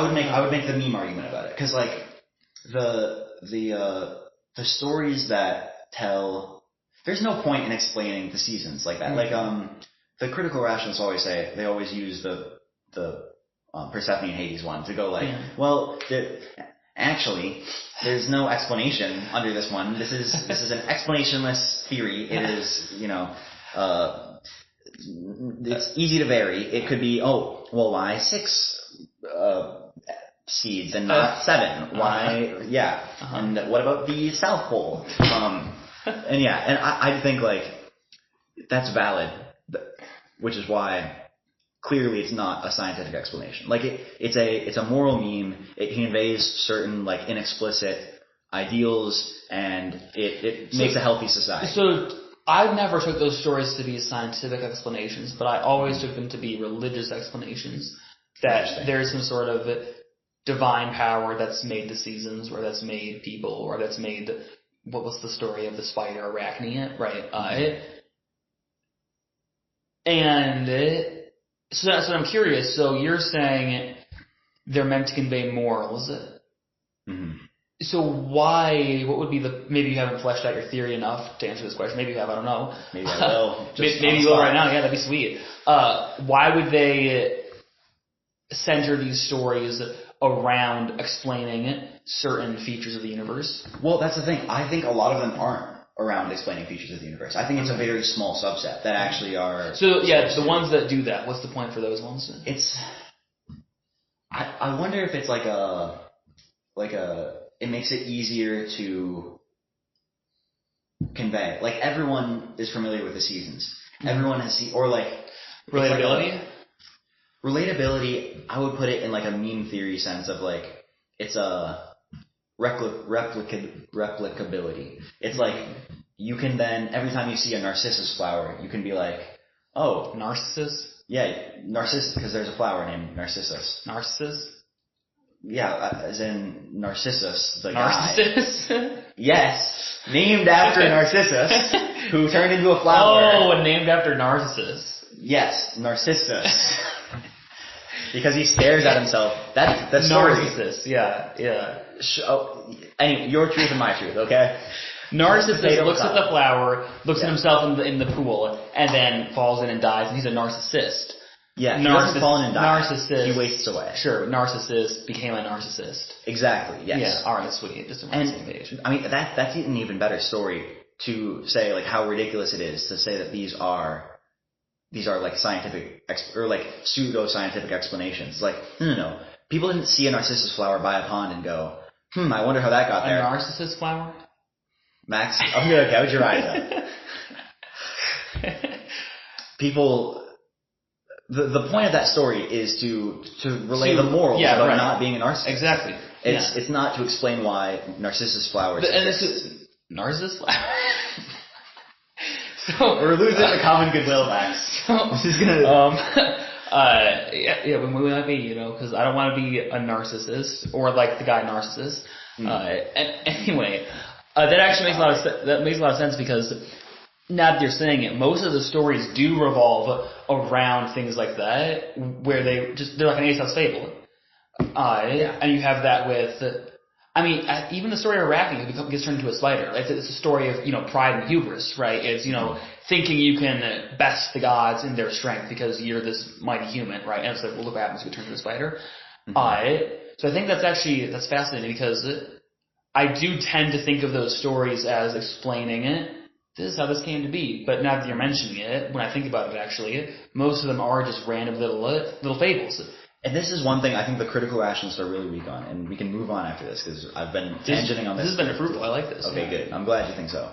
would make the meme argument about it, because like the stories that tell, there's no point in explaining the seasons like that. Mm-hmm. Like the critical rationalists always use the Persephone and Hades one to go like, well, actually, there's no explanation under this one. This is an explanationless theory. It is, it's easy to vary. It could be, why 6 seeds and not 7? Why, and what about the South Pole? And I think, like, that's valid, which is why clearly it's not a scientific explanation. Like, it's a moral meme. It conveys certain, like, inexplicit ideals, and it makes a healthy society. So I never took those stories to be scientific explanations, but I always took them to be religious explanations. That there's some sort of divine power that's made the seasons, or that's made people, or that's made, what was the story of the spider Arachne, right? So I'm curious. So you're saying they're meant to convey morals. Mm-hmm. So why? What would be maybe you haven't fleshed out your theory enough to answer this question. Maybe you have. I don't know. Maybe I will. Maybe you will right now. Yeah, that'd be sweet. Why would they center these stories around explaining certain features of the universe? Well, that's the thing. I think a lot of them aren't around explaining features of the universe. I think it's a very small subset that actually are. So the ones that do that, what's the point for those ones? I wonder if it's like it makes it easier to convey. Like, everyone is familiar with the seasons. Everyone has seen, or like relatability. Relatability, I would put it in like a meme theory sense of like it's a replicability. It's like you can then every time you see a narcissus flower, you can be like, oh, Narcissus. Yeah, Narcissus, because there's a flower named Narcissus. Narcissus. Yeah, as in Narcissus, the Narcissus? guy. Yes, named after Narcissus, who turned into a flower. Oh, named after Narcissus. Yes, Narcissus. Because he stares at himself. That's Narcissus, yeah. Anyway, your truth and my truth, okay? Narcissus looks at the flower, looks at himself in the pool, and then falls in and dies, and he's a narcissist. Yeah, he doesn't fall in and die. Narcissist. He wastes away. Sure, narcissist became a narcissist. Exactly, yes. Yeah, alright, sweet. Just on the same page. I mean, that's an even better story to say, like, how ridiculous it is to say that these are like scientific, or like pseudo-scientific explanations. Like, no. People didn't see a narcissus flower by a pond and go, I wonder how that got there. A narcissus flower? Max, I'm going to gouge your eyes out. People, the point of that story is to relay the morals about not being a narcissist. Exactly. It's not to explain why narcissus flowers exist. Narcissus flower? We're losing the common goodwill, Max. This is gonna. We might be, because I don't want to be a narcissist or like the guy Narcissus. Anyway, that actually makes a lot of sense because now that you're saying it, most of the stories do revolve around things like that, where they're like an Aesop's fable. And you have that with. Even the story of Arachne gets turned into a spider. Right? It's a story of, pride and hubris, right? It's, thinking you can best the gods in their strength because you're this mighty human, right? And it's like, well, look what happens if you turn into a spider. So I think that's fascinating because I do tend to think of those stories as explaining it. This is how this came to be. But now that you're mentioning it, when I think about it actually, most of them are just random little fables. And this is one thing I think the critical rationalists are really weak on, and we can move on after this because I've been tangenting on this. This has been fruitful. I like this. Okay, good. I'm glad you think so.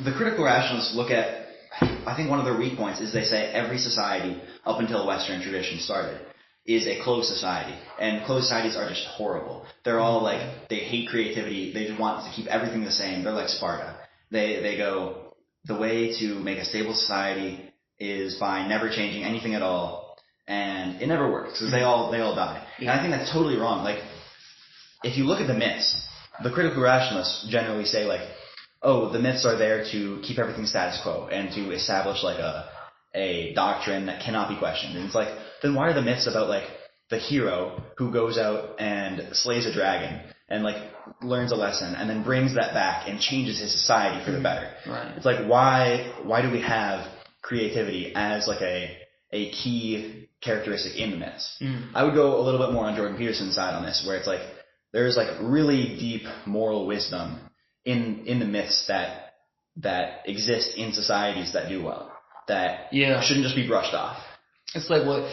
The critical rationalists look at, I think one of their weak points is they say every society up until Western tradition started is a closed society, and closed societies are just horrible. They're all like, they hate creativity, they just want to keep everything the same. They're like Sparta. They go, the way to make a stable society is by never changing anything at all. And it never works because they all die. And I think that's totally wrong. Like, if you look at the myths, the critical rationalists generally say like, oh, the myths are there to keep everything status quo and to establish like a doctrine that cannot be questioned. And it's like, then why are the myths about like the hero who goes out and slays a dragon and like learns a lesson and then brings that back and changes his society for the better? Right. It's like, why do we have creativity as like a key characteristic in the myths? I would go a little bit more on Jordan Peterson's side on this, where it's like there's like really deep moral wisdom in the myths that exist in societies that do well, that shouldn't just be brushed off. It's like what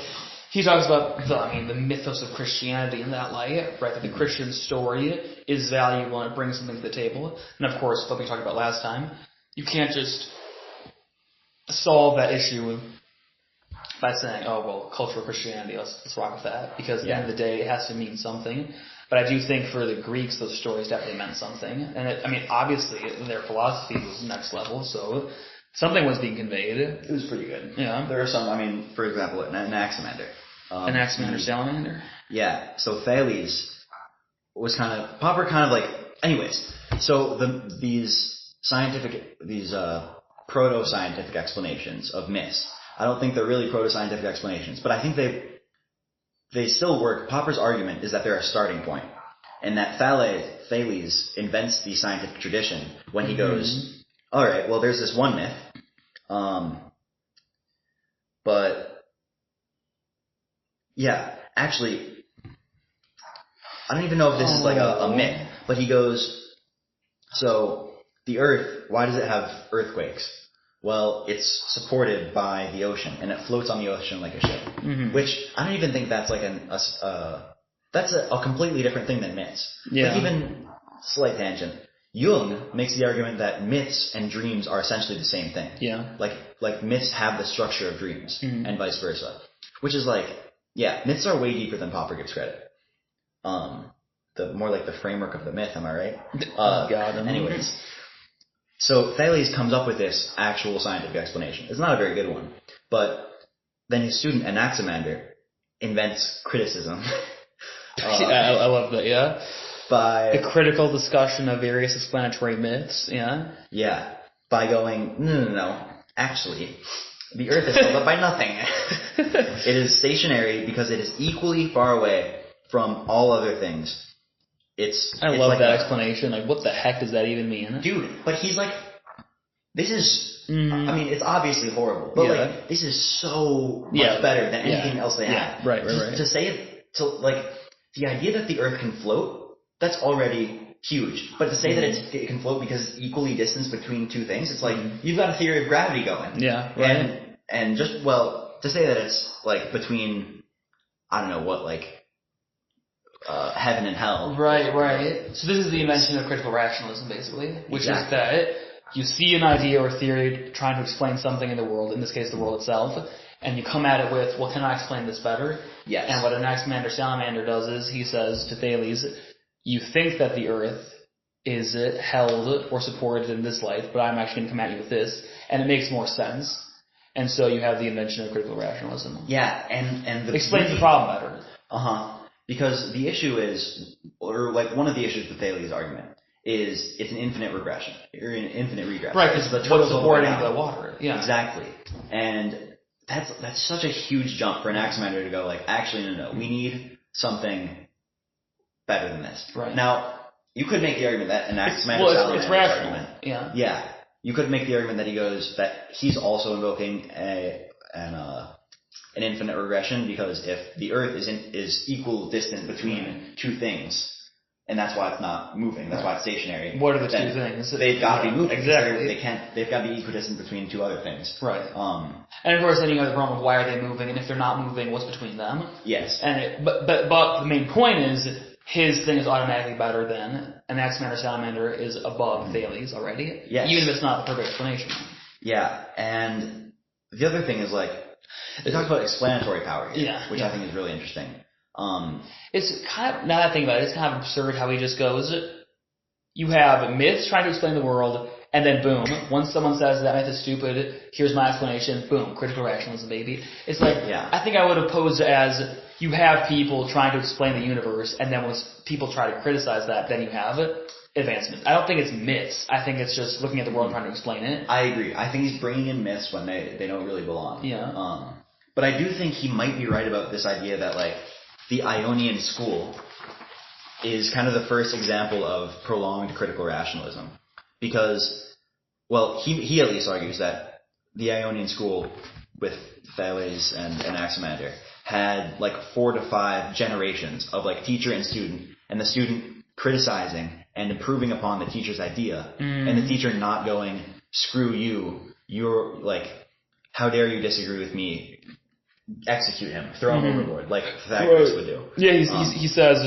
he talks about, the mythos of Christianity in that light, right? That the Christian story is valuable and it brings something to the table. And of course, what we talked about last time, you can't just solve that issue by saying, oh, well, cultural Christianity, let's rock with that. Because at the end of the day, it has to mean something. But I do think for the Greeks, those stories definitely meant something. And obviously, their philosophy was next level, so something was being conveyed. It was pretty good. Yeah. There are some, for example, Anaximander. Anaximander salamander? Yeah. So Thales was Popper anyways. So these proto-scientific explanations of myths, I don't think they're really proto-scientific explanations, but I think they still work. Popper's argument is that they're a starting point, and that Thales invents the scientific tradition when he goes, all right, well, there's this one myth, but yeah, actually, I don't even know if this is like a myth, but he goes, so the Earth, why does it have earthquakes? Well, it's supported by the ocean, and it floats on the ocean like a ship. Which I don't even think that's like that's a completely different thing than myths. Yeah. Like even, slight tangent, Jung makes the argument that myths and dreams are essentially the same thing. Yeah. Like myths have the structure of dreams, and vice versa. Which is like, yeah, myths are way deeper than Popper gives credit. The more like the framework of the myth, am I right? God. Anyways. So Thales comes up with this actual scientific explanation. It's not a very good one. But then his student Anaximander invents criticism. I love that, yeah. By the critical discussion of various explanatory myths, yeah? Yeah. By going, no. Actually, the Earth is held up by nothing. It is stationary because it is equally far away from all other things. I love like that explanation. Like, what the heck does that even mean? Dude, but he's like, this is, I mean, it's obviously horrible, but like, this is so much better than anything else they have. Right. To say it, like, the idea that the Earth can float, that's already huge. But to say that it can float because it's equally distanced between two things, it's like, you've got a theory of gravity going. Yeah, right. And just, well, to say that it's, like, between, I don't know what, like, heaven and hell. Right. So this is the invention of critical rationalism, basically, which is that you see an idea or theory trying to explain something in the world, in this case the world itself, and you come at it with, well, can I explain this better? Yes. And what Anaximander Salamander does is, he says to Thales, you think that the Earth is held or supported in this light, but I'm actually going to come at you with this, and it makes more sense. And so you have the invention of critical rationalism. Yeah, and explains the problem better. Because the issue is, or like one of the issues with Thales' argument is it's an infinite regression, or an infinite regress. Right, because what's supporting the water. Yeah. Exactly. And that's such a huge jump for Anaximander to go like, actually, no, we need something better than this. Right. Now, you could make the argument that Anaximander's it's rational. Argument. Yeah. Yeah. You could make the argument that he goes, that he's also invoking an infinite regression, because if the Earth is equal distance between two things, and that's why it's not moving, that's why it's stationary. What are the two things? They've got to be moving. Exactly. They've got to be equidistant between two other things. Right. And of course, then you have the problem of why are they moving, and if they're not moving, what's between them? Yes. But the main point is, his thing is automatically better than Anaximander Salamander is above Thales already. Yes. Even if it's not the perfect explanation. Yeah, and the other thing is like, they talk about explanatory power here, which I think is really interesting. It's kind of, now that I think about it, it's kind of absurd how he just goes, you have myths trying to explain the world, and then boom, once someone says that myth is stupid, here's my explanation, boom, critical rationalism, baby. It's like, I think I would have posed it as, you have people trying to explain the universe, and then when people try to criticize that, then you have advancement. I don't think it's myths. I think it's just looking at the world and trying to explain it. I agree. I think he's bringing in myths when they don't really belong. Yeah. But I do think he might be right about this idea that, like, the Ionian school is kind of the first example of prolonged critical rationalism. Because, well, he at least argues that the Ionian school with Thales and Anaximander had like 4 to 5 generations of like teacher and student, and the student criticizing and improving upon the teacher's idea, and the teacher not going, screw you, you're like, how dare you disagree with me, execute him, throw him overboard, like Pythagoras would do. Yeah, he says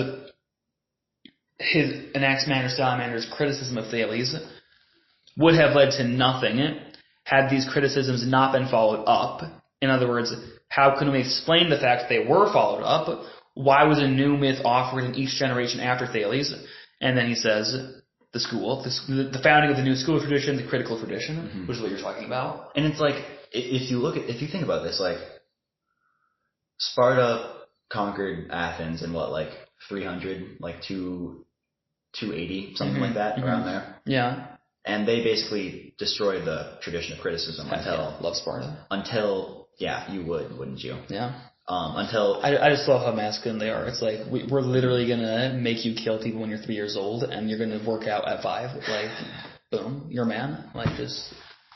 his Anaximander Salamander's criticism of Thales would have led to nothing had these criticisms not been followed up. In other words, how can we explain the fact that they were followed up? Why was a new myth offered in each generation after Thales? And then he says, the founding of the new school tradition, the critical tradition, which is what you're talking about. And it's like, if you think about this, like, Sparta conquered Athens in what, like 300, like 280, something like that, around there. Yeah. And they basically destroyed the tradition of criticism love Sparta. Until, you would, wouldn't you? Yeah. Until I just love how masculine they are. It's like we're literally gonna make you kill people when you're 3 years old, and you're gonna work out at 5. Like, boom, you're a man. Like, just.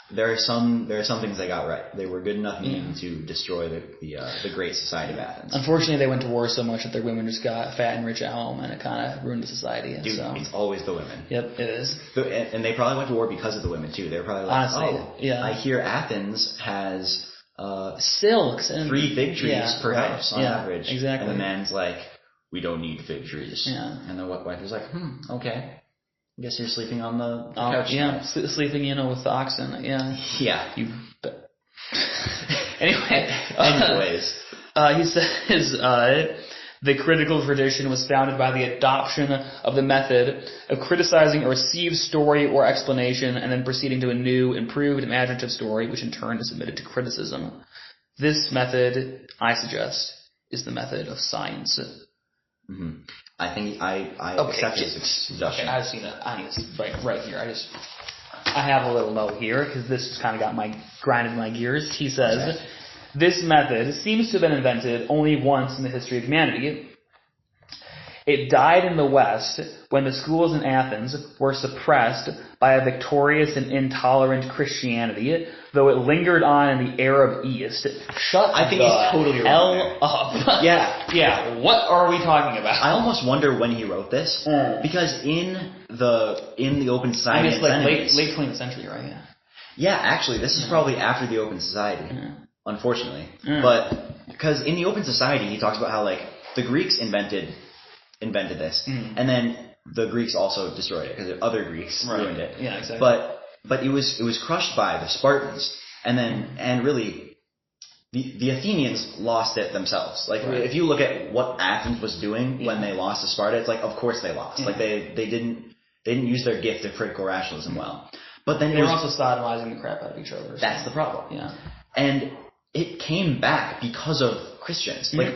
There are some things they got right. They were good enough means to destroy the great society of Athens. Unfortunately, they went to war so much that their women just got fat and rich at home, and it kind of ruined the society. Dude, it's always the women. Yep, it is. And they probably went to war because of the women too. They were probably like, honestly, I hear Athens has silks and 3 fig trees per house on average. Exactly. And the man's like, we don't need fig trees. Yeah. And the wife is like, okay. I guess you're sleeping on the couch. Yeah, sleeping, with the oxen. Yeah. Yeah. Anyways, he says the critical tradition was founded by the adoption of the method of criticizing a received story or explanation and then proceeding to a new, improved, imaginative story, which in turn is submitted to criticism. This method, I suggest, is the method of science. Mm-hmm. I think I accept his suggestion. Okay, I've seen it. I need this right here. I have a little note here because this just kind of got grinded my gears. He says, this method seems to have been invented only once in the history of humanity. It died in the West when the schools in Athens were suppressed by a victorious and intolerant Christianity, though it lingered on in the Arab East. I think he's totally hell up. Yeah. What are we talking about? I almost wonder when he wrote this, because in the Open Society, it's like late 20th century, right? Yeah, actually, this is probably after the Open Society, unfortunately. But because in the Open Society, he talks about how the Greeks invented this, and then the Greeks also destroyed it because other Greeks ruined it. Yeah, exactly. But it was crushed by the Spartans, and really the Athenians lost it themselves. If you look at what Athens was doing when they lost to Sparta, it's of course they lost. They didn't use their gift of critical rationalism well. But then they were also sodomizing the crap out of each other. So. That's the problem. Yeah, and it came back because of Christians. The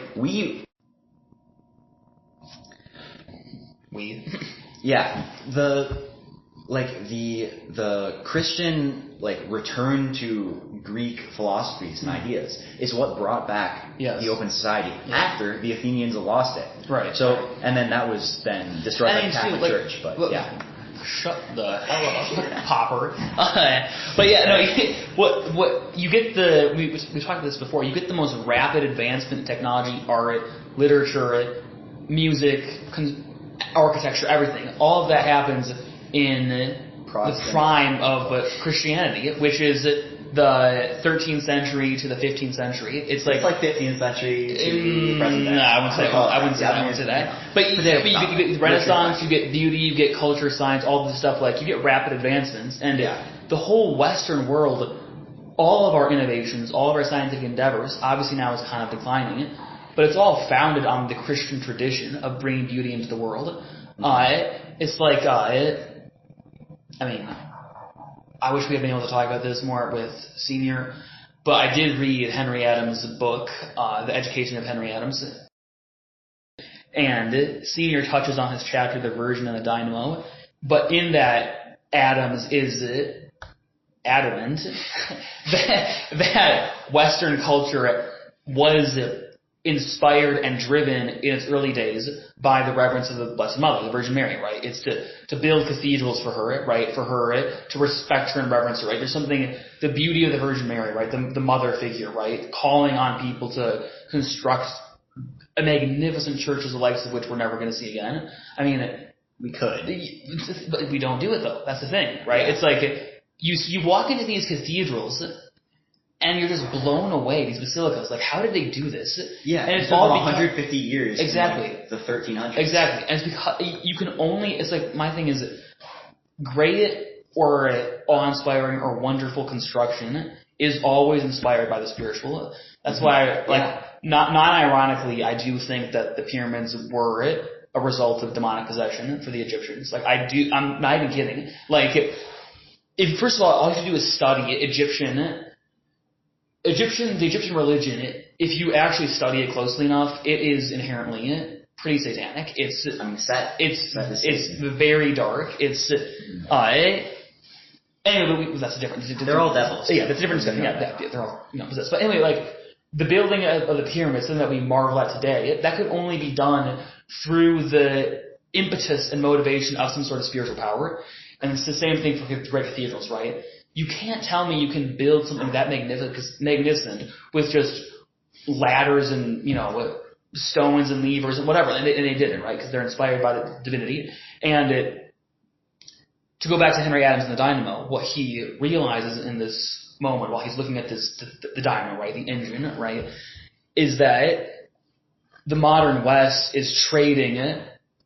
Christian return to Greek philosophies and ideas is what brought back the Open Society after the Athenians lost it. Right. So and then that was then destroyed by the Catholic Church. But shut the hell up, Popper. But what you get we talked about this before. You get the most rapid advancement in technology, art, literature, music, architecture, everything. All of that happens in the prime of Christianity, which is the 13th century to the 15th century. It's like 15th century to present day. No, I wouldn't say that. Yeah. But you get Renaissance, you get beauty, you get culture, science, all this stuff. You get rapid advancements, and the whole Western world, all of our innovations, all of our scientific endeavors, obviously now is kind of declining. But it's all founded on the Christian tradition of bringing beauty into the world. It's I wish we had been able to talk about this more with Senior, but I did read Henry Adams' book, The Education of Henry Adams. And Senior touches on his chapter, The Virgin and the Dynamo. But in that, Adams is adamant that Western culture was inspired and driven in its early days by the reverence of the Blessed Mother, the Virgin Mary, right? It's to build cathedrals for her, right? For her, to respect her and reverence her, right? There's something, the beauty of the Virgin Mary, right? The mother figure, right? Calling on people to construct a magnificent church the likes of which we're never going to see again. We could. But we don't do it though. That's the thing, right? Yeah. It's you walk into these cathedrals and you're just blown away, these basilicas. How did they do this? Yeah, and it's all 150 years. Exactly. The 1300s. Exactly. And it's because you can only, it's my thing is, great or awe-inspiring or wonderful construction is always inspired by the spiritual. That's why, non-ironically, I do think that the pyramids were a result of demonic possession for the Egyptians. I'm not even kidding. If first of all you have to do is study the Egyptian religion, if you actually study it closely enough, it is inherently pretty satanic. It's very dark. It's anyway, but that's the difference. They're all devils. Yeah, that's the difference. Yeah, they're all possessed. But anyway, the building of the pyramids, something that we marvel at today, that could only be done through the impetus and motivation of some sort of spiritual power. And it's the same thing for great cathedrals, right? You can't tell me you can build something that magnificent with just ladders and, stones and levers and whatever. And they didn't, right? Because they're inspired by the divinity. And to go back to Henry Adams and the dynamo, what he realizes in this moment while he's looking at the dynamo, right? The engine, right? Is that the modern West is trading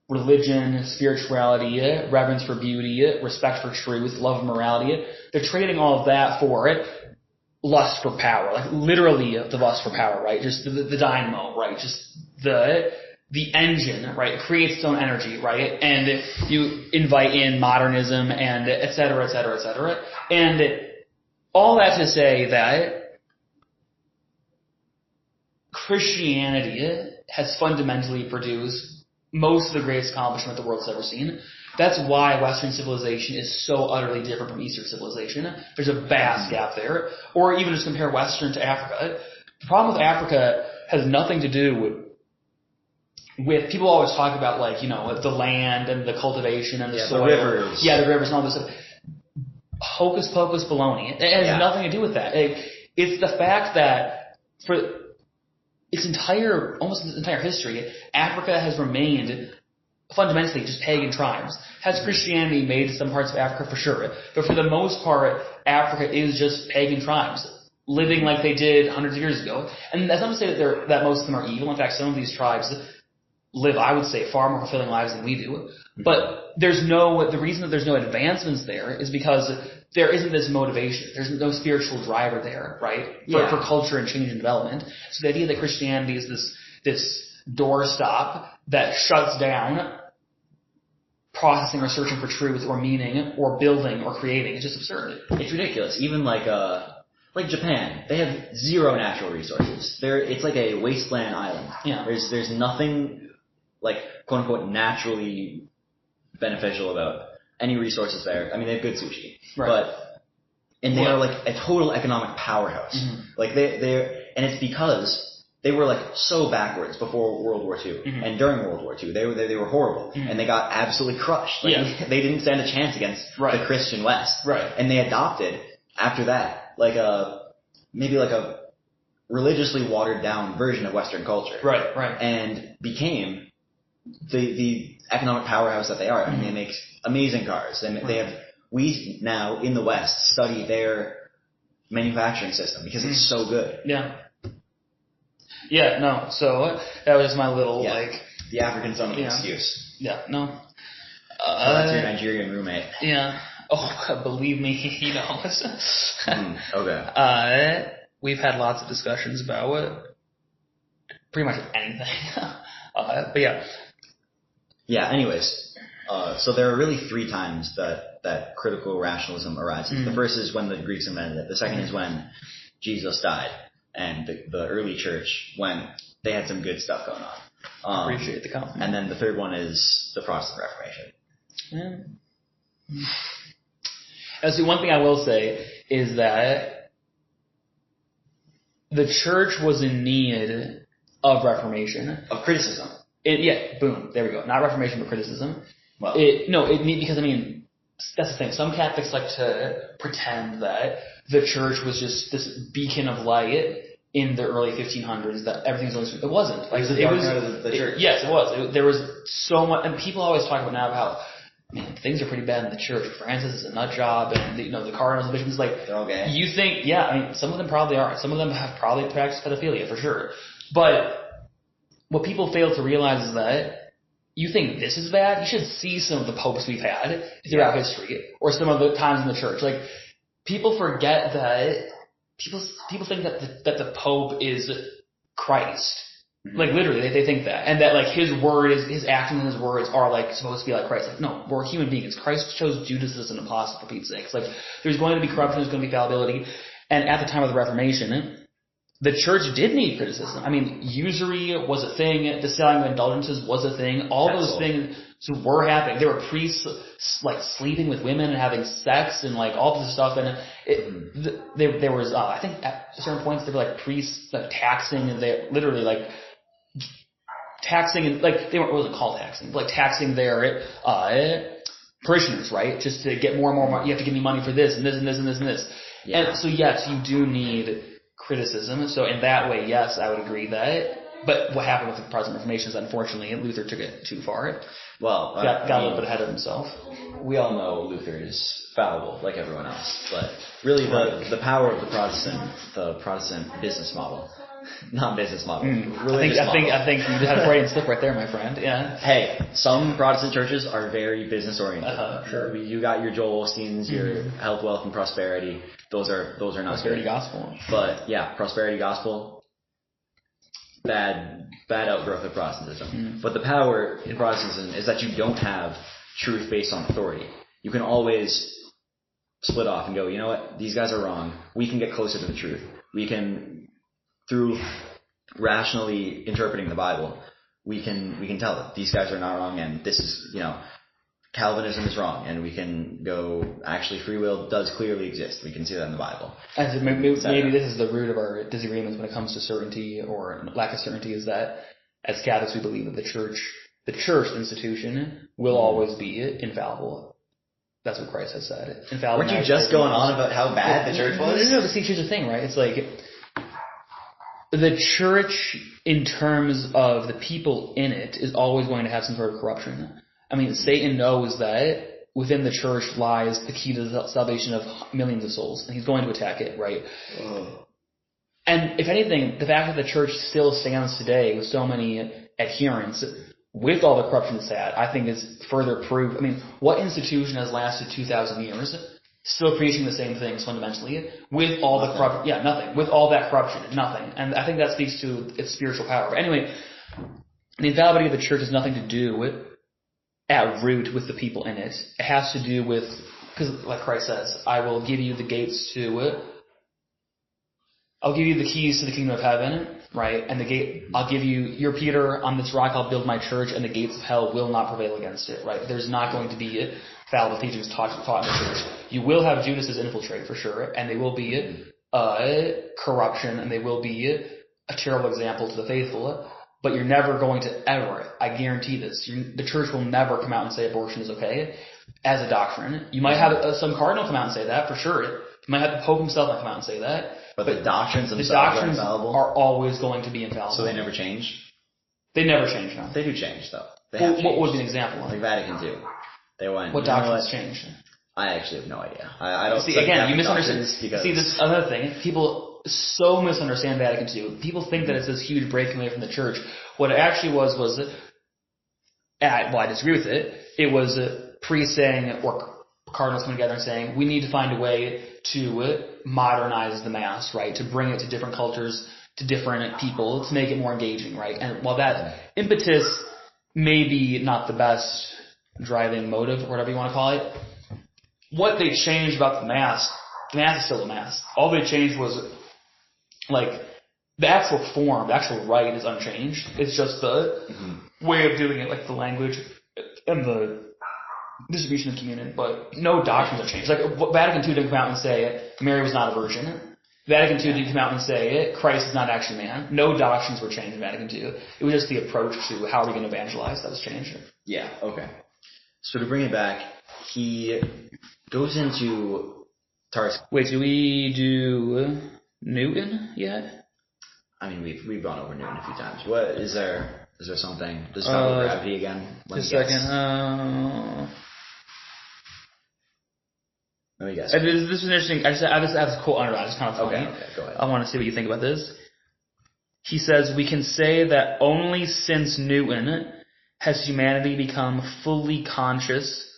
religion, spirituality, reverence for beauty, respect for truth, love of morality. They're trading all of that for lust for power, like literally the lust for power, right? Just the dynamo, right? Just the engine, right? It creates its own energy, right? And you invite in modernism and et cetera, et cetera, et cetera. And all that to say that Christianity has fundamentally produced most of the greatest accomplishment the world's ever seen. That's why Western civilization is so utterly different from Eastern civilization. There's a vast gap there. Or even just compare Western to Africa. The problem with Africa has nothing to do with people always talk about the land and the cultivation and the soil. The rivers. Yeah, the rivers and all this stuff. Hocus pocus baloney. It has nothing to do with that. It's the fact that for almost its entire history, Africa has remained fundamentally just pagan tribes. Has Christianity made some parts of Africa? For sure. But for the most part, Africa is just pagan tribes, living like they did hundreds of years ago. And that's not to say that most of them are evil. In fact, some of these tribes live, I would say, far more fulfilling lives than we do. But the reason that there's no advancements there is because there isn't this motivation. There's no spiritual driver there, right? For culture and change and development. So the idea that Christianity is this doorstop that shuts down processing or searching for truth or meaning or building or creating is just absurd. It's ridiculous. Even like Japan, they have zero natural resources. It's like a wasteland island. Yeah. There's nothing like quote unquote naturally beneficial about any resources there. I mean, they have good sushi, right. They are like a total economic powerhouse. Mm-hmm. Like and it's because they were like so backwards before World War II and during World War II. They were horrible and they got absolutely crushed. Like they didn't stand a chance against the Christian West. Right. And they adopted after that maybe a religiously watered down version of Western culture. Right. And became the economic powerhouse that they are. I mean, they make amazing cars. We now in the West study their manufacturing system because it's so good. Yeah. Yeah, no. So that was my little the Africans don't have an excuse. Yeah, no. That's your Nigerian roommate. Yeah. Oh, believe me, he knows. Okay. We've had lots of discussions about pretty much anything. But yeah. Yeah. Anyways, so there are really 3 times that critical rationalism arises. The first is when the Greeks invented it. The second is when Jesus died. And the early church, when they had some good stuff going on. Appreciate the compliment. And then the third one is the Protestant Reformation. And see, one thing I will say is that the church was in need of reformation. Of criticism. Boom, there we go. Not reformation, but criticism. Well, because I mean, that's the thing. Some Catholics like to pretend that the church was just this beacon of light in the early 1500s, that everything's only. It wasn't. Like it was the church. Yes, it was. There was so much, and people always talk about now about how things are pretty bad in the church. Francis is a nut job, and the cardinals and bishops, they're all gay. You think, some of them probably are. Some of them have probably practiced pedophilia for sure. But what people fail to realize is that you think this is bad? You should see some of the popes we've had throughout history, or some of the times in the church. Like, people forget that people think that the Pope is Christ. Like, literally, they think that, and that his word is his actions and his words are supposed to be like Christ. Like, no, we're human beings. Christ chose Judas as an apostle, for Pete's sake. There's going to be corruption, there's going to be fallibility, and at the time of the Reformation, the church did need criticism. I mean, usury was a thing. The selling of indulgences was a thing. All those things were happening. There were priests sleeping with women and having sex and all this stuff. And there was I think at certain points there were priests taxing, and they literally taxing, and it wasn't called taxing, but taxing their parishioners, right? Just to get more and more money. You have to give me money for this and this and this and this and this. Yeah. And so yes, you do need criticism. So in that way, yes, I would agree that. But what happened with the Protestant Reformation is, unfortunately, Luther took it too far. Well, got a little bit ahead of himself. We all know Luther is fallible, like everyone else. But really, the power of the Protestant business model Not business model. I think you had a Freudian slip right there, my friend. Yeah. Hey, some Protestant churches are very business oriented. Sure. You got your Joel Osteens, your health, wealth, and prosperity. Those are not prosperity good. gospel. But yeah, prosperity gospel. Bad outgrowth of Protestantism. But the power in Protestantism is that you don't have truth based on authority. You can always split off and go, you know what, these guys are wrong. We can get closer to the truth. We can, through rationally interpreting the Bible, we can tell that these guys are not wrong, and this is, Calvinism is wrong, and we can go, actually free will does clearly exist. We can see that in the Bible. And maybe this is the root of our disagreements when it comes to certainty or lack of certainty, is that as Catholics we believe that the church institution will always be infallible. That's what Christ has said. Infallible. Weren't you just going on about how bad the church was? No, see, here's the thing, right? It's like the church, in terms of the people in it, is always going to have some sort of corruption. I mean, Satan knows that within the church lies the key to the salvation of millions of souls, and he's going to attack it, right? And if anything, the fact that the church still stands today with so many adherents, with all the corruption it's had, I think is further proof. I mean, what institution has lasted 2,000 years, still preaching the same things fundamentally, with all the corruption? Yeah, nothing. With all that corruption, nothing. And I think that speaks to its spiritual power. But anyway, the infallibility of the church has nothing to do with, at root, with the people in it. It has to do with, because like Christ says, I will give you the gates to it. I'll give you the keys to the kingdom of heaven, right? And I'll give you, you're Peter, on this rock I'll build my church, and the gates of hell will not prevail against it, right? There's not going to be fallible teachings taught in the church. You will have Judas's infiltrate for sure, and they will be corruption, and they will be a terrible example to the faithful, but you're never going to ever, I guarantee this, the church will never come out and say abortion is okay as a doctrine. You might have some cardinal come out and say that, for sure. You might have the Pope himself come out and say that. But the doctrines themselves are infallible? Are always going to be infallible. So they never change? They never change, no. They do change, though. What would be an example? Like Vatican II. They went, what doctrines changed? I actually have no idea. I don't see, again, you misunderstand. See, this other thing, people so misunderstand Vatican II. People think that it's this huge breaking away from the church. What it actually was I disagree with it. It was priests saying, or cardinals coming together and saying, we need to find a way to modernize the Mass, right? To bring it to different cultures, to different people, to make it more engaging, right? And while that impetus may be not the best driving motive, or whatever you want to call it, what they changed about the Mass is still the Mass. All they changed was, like, the actual form, the actual rite is unchanged. It's just the way of doing it, like the language and the distribution of communion, but no doctrines have changed. Like, Vatican II didn't come out and say Mary was not a virgin. Vatican II didn't come out and say Christ is not actually man. No doctrines were changed in Vatican II. It was just the approach to how are we going to evangelize that was changed. Yeah, okay. So to bring it back, he goes into Tarsus. Wait, do we do Newton yet? I mean, we've gone over Newton a few times. What is there? Is there something? Does power gravity again? Just a second. Let me guess. This is interesting. I have this quote on it. It's kind of funny. Okay, go ahead. I want to see what you think about this. He says, we can say that only since Newton has humanity become fully conscious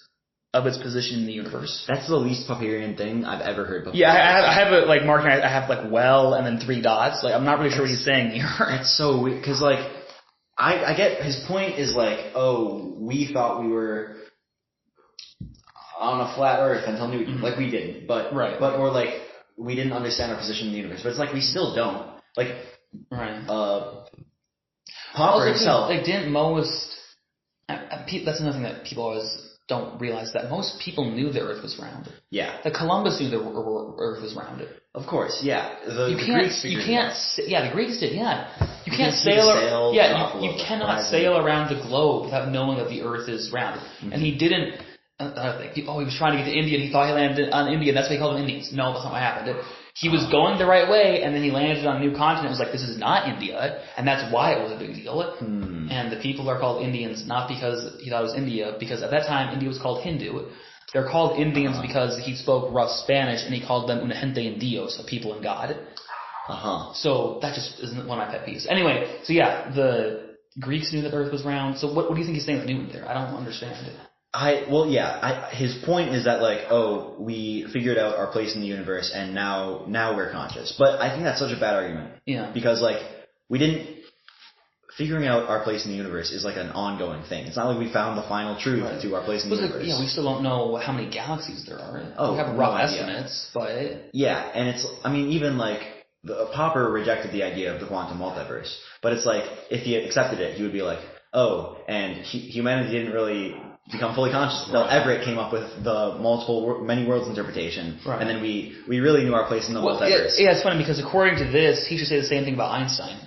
of its position in the universe. That's the least Popperian thing I've ever heard before. Yeah, I have it like marked. I have like well and then 3 dots. Like, I'm not really sure what he's saying here. That's so weird because like I get his point is like, oh, we thought we were on a flat Earth until Newton, like we didn't, but right. But or like we didn't understand our position in the universe. But it's like we still don't. Like right. Popper himself. Like didn't most. That's another thing that people always don't realize, that most people knew the Earth was round. Yeah. That Columbus knew the Earth was round. Of course, yeah. The Greeks the Greeks did, yeah. You can't sail. You cannot sail around the globe without knowing that the Earth is round. Mm-hmm. And he didn't. He was trying to get to India, and he thought he landed on India. That's why he called them Indians. No, that's not what happened. He was going the right way, and then he landed on a new continent. It was like, this is not India, and that's why it was a big deal. And the people are called Indians not because he thought it was India, because at that time India was called Hindu. They're called Indians because he spoke rough Spanish, and he called them una gente en Dios, a people in God. So that just isn't one of my pet peeves. Anyway, so yeah, the Greeks knew that Earth was round. So what do you think he's saying with Newton there? I don't understand it. His point is that like, oh, we figured out our place in the universe and now we're conscious. But I think that's such a bad argument. Yeah. Because like, figuring out our place in the universe is like an ongoing thing. It's not like we found the final truth to our place in the universe. Yeah, we still don't know how many galaxies there are. Oh, we have rough estimates, but... Yeah, and even like, Popper rejected the idea of the quantum multiverse. But it's like, if he accepted it, he would be like, oh, and humanity didn't really become fully conscious until Everett came up with the many worlds interpretation. Right. And then we really knew our place in the multiverse. Yeah, it's funny because according to this, he should say the same thing about Einstein.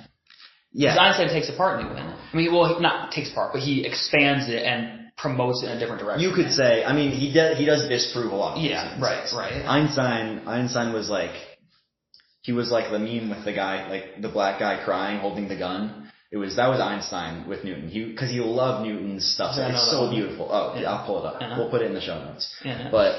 Yeah. Because Einstein takes apart Newton. I mean, well, he not takes apart, but he expands it and promotes it in a different direction. You could say, I mean, he does disprove a lot of things. Yeah, right. Einstein was like, he was like the meme with the guy, like the black guy crying, holding the gun. That was Einstein with Newton. Because he loved Newton's stuff. So it's so beautiful. Oh, yeah. I'll pull it up. We'll put it in the show notes. But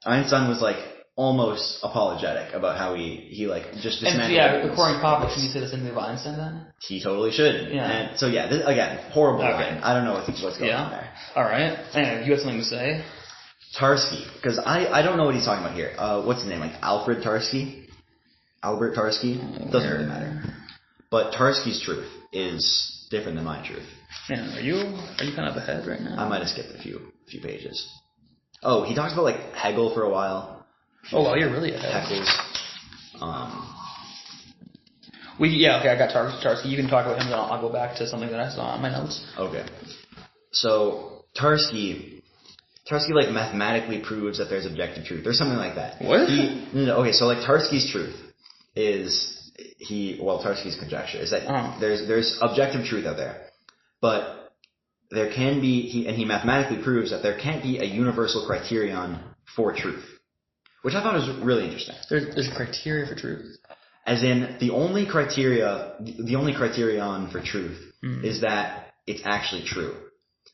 Einstein was like almost apologetic about how he like just dismantled. And according to Popper, should you say the same thing about Einstein then? He totally should. Yeah. And so this, again, horrible line. I don't know what's going on there. All right. Anyway, you got something to say? Tarski, because I don't know what he's talking about here. What's his name? Like Albert Tarski? Doesn't really matter. But Tarski's truth is different than my truth. Man, are you kind of ahead right now? I might have skipped a few pages. Oh, he talks about like Hegel for a while. Oh, well, you're really ahead. Hegel's. I got Tarski. You can talk about him, then I'll go back to something that I saw on my notes. Okay. So Tarski like mathematically proves that there's objective truth or something like that. What? Okay, so like Tarski's truth is Tarski's conjecture is that there's objective truth out there, but there can be he mathematically proves that there can't be a universal criterion for truth, which I thought was really interesting. There's a criteria for truth, as in the only criterion for truth is that it's actually true.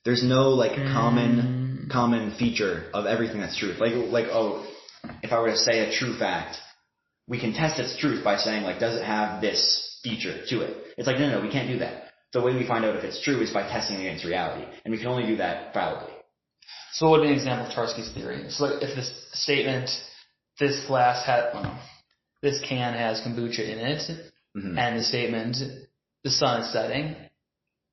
There's no like common feature of everything that's truth. If I were to say a true fact, we can test its truth by saying like, does it have this feature to it? It's like, no, we can't do that. The way we find out if it's true is by testing against reality, and we can only do that fallibly. So what would be an example of Tarski's theory? So if this statement, this can has kombucha in it, and the statement, the sun is setting,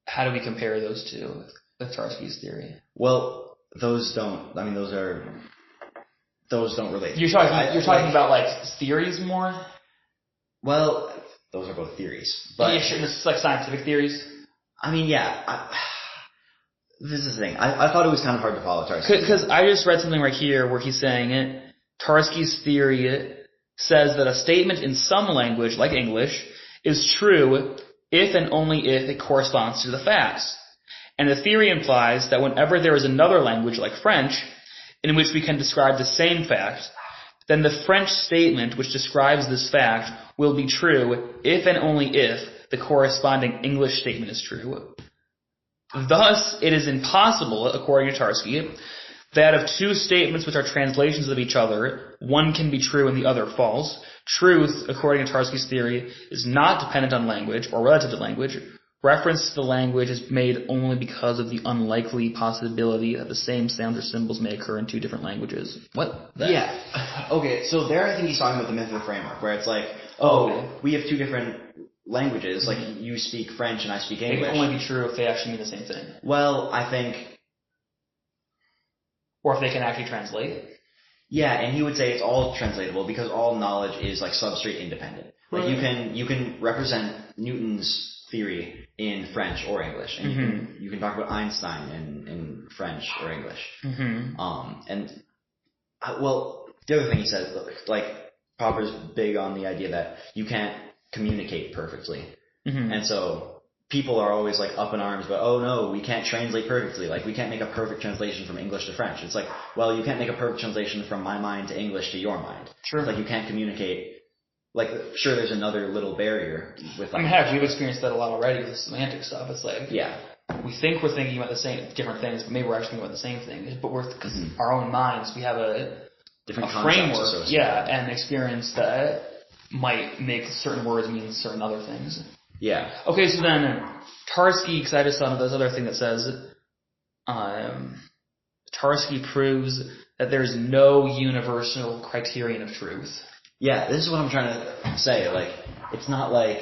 how do we compare those two with Tarski's theory? Well, those don't relate. You're talking about like theories more? Well, those are both theories. But it's like scientific theories? I mean, this is the thing. I thought it was kind of hard to follow Tarski. Because I just read something right here where he's saying Tarski's theory says that a statement in some language, like English, is true if and only if it corresponds to the facts. And the theory implies that whenever there is another language, like French, in which we can describe the same fact, then the French statement which describes this fact will be true if and only if the corresponding English statement is true. Thus, it is impossible, according to Tarski, that of two statements which are translations of each other, one can be true and the other false. Truth, according to Tarski's theory, is not dependent on language or relative to language. Reference to the language is made only because of the unlikely possibility that the same sounds or symbols may occur in two different languages. What? Yeah. Okay, so there I think he's talking about the myth of the framework, where it's like, we have two different languages, like you speak French and I speak English. It can only be true if they actually mean the same thing. Well, I think... Or if they can actually translate. Yeah, and he would say it's all translatable because all knowledge is like substrate independent. Like you can represent Newton's theory in French or English, and you can talk about Einstein in French or English. The other thing he says, like Popper's big on the idea that you can't communicate perfectly, and so people are always like up in arms about, oh no, we can't translate perfectly, like we can't make a perfect translation from English to French. It's like, well, you can't make a perfect translation from my mind to English to your mind. Sure. Like you can't communicate. Like, sure, there's another little barrier with like... I mean, heck, we've experienced that a lot already with the semantic stuff. It's like, we think we're thinking about the same, different things, but maybe we're actually thinking about the same thing. But because our own minds, we have different a concepts framework, associated. and experience that might make certain words mean certain other things. Yeah. Okay, so then Tarski, because I just thought of this other thing that says Tarski proves that there's no universal criterion of truth. Yeah, this is what I'm trying to say. Like, it's not like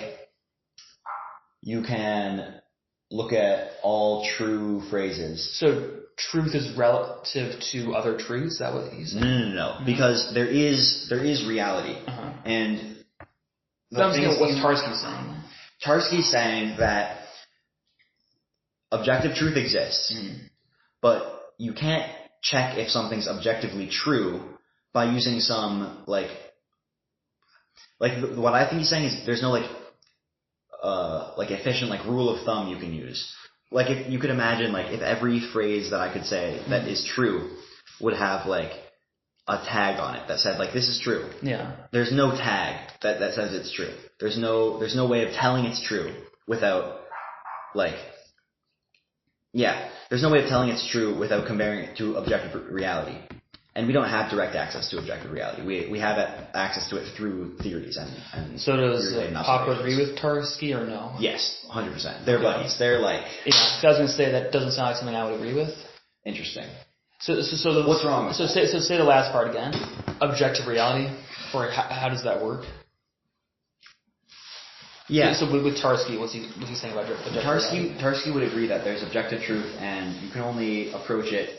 you can look at all true phrases. So truth is relative to other truths? Is that what he's saying? No. Because there is reality. Uh-huh. And what's Tarski saying? Tarski's saying that objective truth exists, but you can't check if something's objectively true by using some like what I think he's saying is there's no efficient rule of thumb you can use. Like if you could imagine if every phrase that I could say that is true would have a tag on it that said this is true. Yeah. There's no tag that says it's true. There's no way of telling it's true without there's no way of telling it's true without comparing it to objective reality. And we don't have direct access to objective reality. We have access to it through theories and so does Popper agree with Tarski or no? Yes, 100%. They're buddies. They're yeah. I was going to say that doesn't sound like something I would agree with. Interesting. So what's wrong with that? Say the last part again. Objective reality, or how does that work? Yeah. So with Tarski, what's he saying about objective reality? Tarski would agree that there's objective truth, and you can only approach it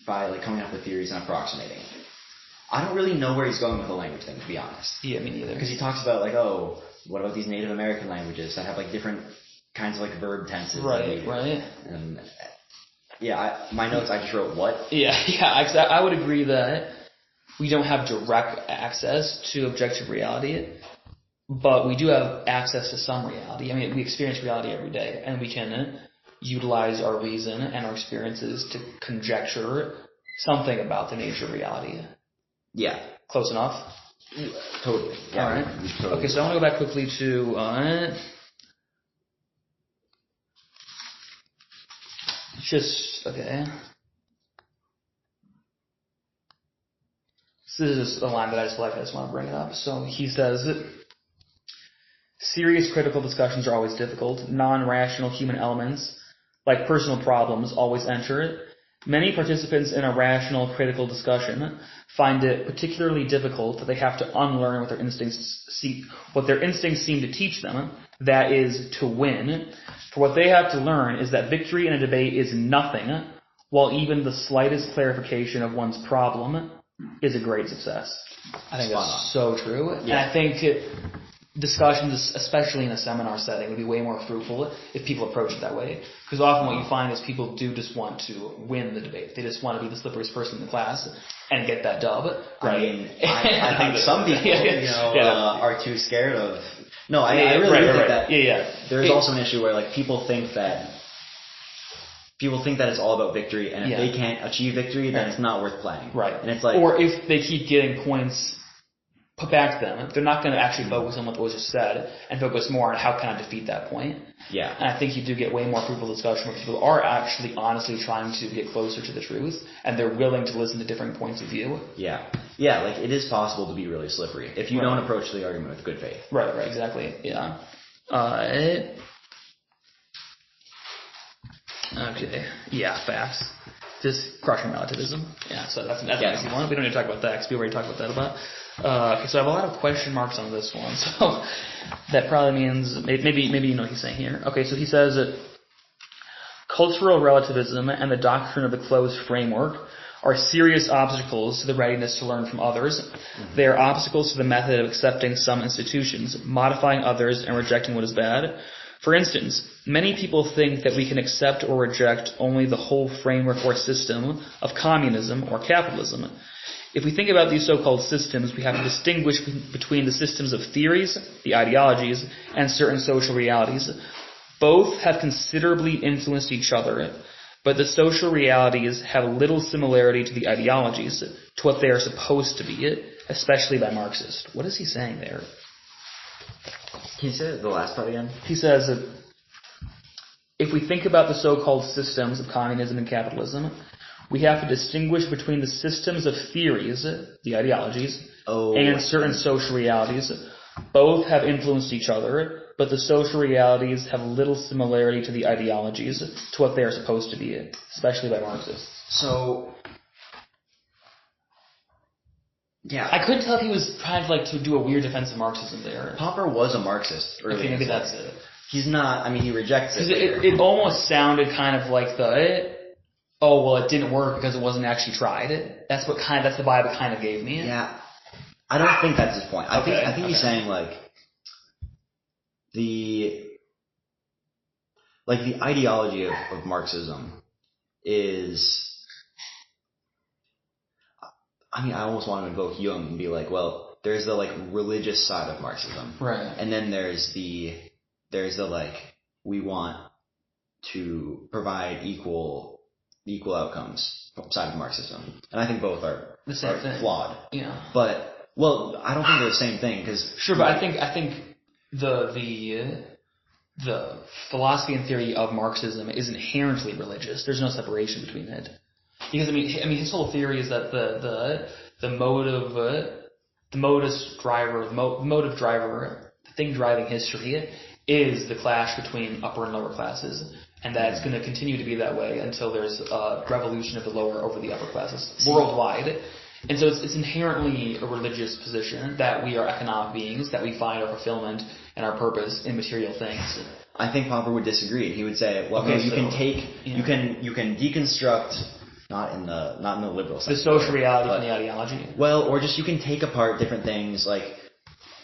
by coming up with theories and approximating. I don't really know where he's going with the language thing, to be honest. Yeah, me neither. Because he talks about what about these Native American languages that have different kinds of verb tenses? Right. And my notes I just wrote what? Yeah. I would agree that we don't have direct access to objective reality, but we do have access to some reality. I mean, we experience reality every day, and we can utilize our reason and our experiences to conjecture something about the nature of reality. Yeah. Close enough? Totally. Yeah, all right. Totally. Okay, so I want to go back quickly to okay. So this is a line that I just like. I just want to bring it up. So he says, serious critical discussions are always difficult. Non-rational human elements, like personal problems, always enter it. Many participants in a rational critical discussion find it particularly difficult that they have to unlearn what their instincts seem to teach them, that is, to win. For what they have to learn is that victory in a debate is nothing, while even the slightest clarification of one's problem is a great success. I think that's so true. Yeah. And I think discussions, especially in a seminar setting, would be way more fruitful if people approach it that way. Because often what you find is people do just want to win the debate. They just want to be the slipperiest person in the class and get that dub. Right? I mean, I think some people, are too scared of. No, I really think that. Yeah. There's also an issue where people think that it's all about victory, and if they can't achieve victory, then it's not worth playing. Right. And it's or if they keep getting points put back to them, they're not going to actually focus on what was just said and focus more on how can I defeat that point. Yeah. And I think you do get way more fruitful discussion where people are actually honestly trying to get closer to the truth, and they're willing to listen to different points of view. Yeah. Yeah, it is possible to be really slippery if you don't approach the argument with good faith. Right, exactly. Yeah. Okay. Yeah, facts. Just crushing relativism. Yeah, so that's an easy one. We don't need to talk about that because we already talked about that okay, so I have a lot of question marks on this one. So that probably means maybe you know what he's saying here. Okay, so he says that cultural relativism and the doctrine of the closed framework are serious obstacles to the readiness to learn from others. Mm-hmm. They are obstacles to the method of accepting some institutions, modifying others, and rejecting what is bad. For instance, many people think that we can accept or reject only the whole framework or system of communism or capitalism. If we think about these so-called systems, we have to distinguish between the systems of theories, the ideologies, and certain social realities. Both have considerably influenced each other, but the social realities have little similarity to the ideologies, to what they are supposed to be, especially by Marxists. What is he saying there? Can you say the last part again? He says that if we think about the so-called systems of communism and capitalism, we have to distinguish between the systems of theories, the ideologies, and certain social realities. Both have influenced each other, but the social realities have little similarity to the ideologies, to what they are supposed to be, especially by Marxists. So, yeah. I couldn't tell if he was trying to do a weird defense of Marxism there. Popper was a Marxist early. Okay, maybe that's it. He's not, he rejects it. Because it almost sounded kind of like it didn't work because it wasn't actually tried. That's the vibe it kind of gave me. Yeah. I don't think that's his point. I think he's saying the ideology of Marxism is, I almost want to invoke Jung and be like, well, there's the religious side of Marxism. Right. And then there's the we want to provide equal outcomes side of Marxism. And I think both are flawed. Yeah. But I don't think they're the same thing because sure, but I think the philosophy and theory of Marxism is inherently religious. There's no separation between it, because his whole theory is that the thing driving history is the clash between upper and lower classes, and that it's going to continue to be that way until there's a revolution of the lower over the upper classes worldwide. And so it's inherently a religious position that we are economic beings, that we find our fulfillment and our purpose in material things. I think Popper would disagree. He would say, you can deconstruct, not in the liberal sense, the social reality from the ideology. Well, or just you can take apart different things.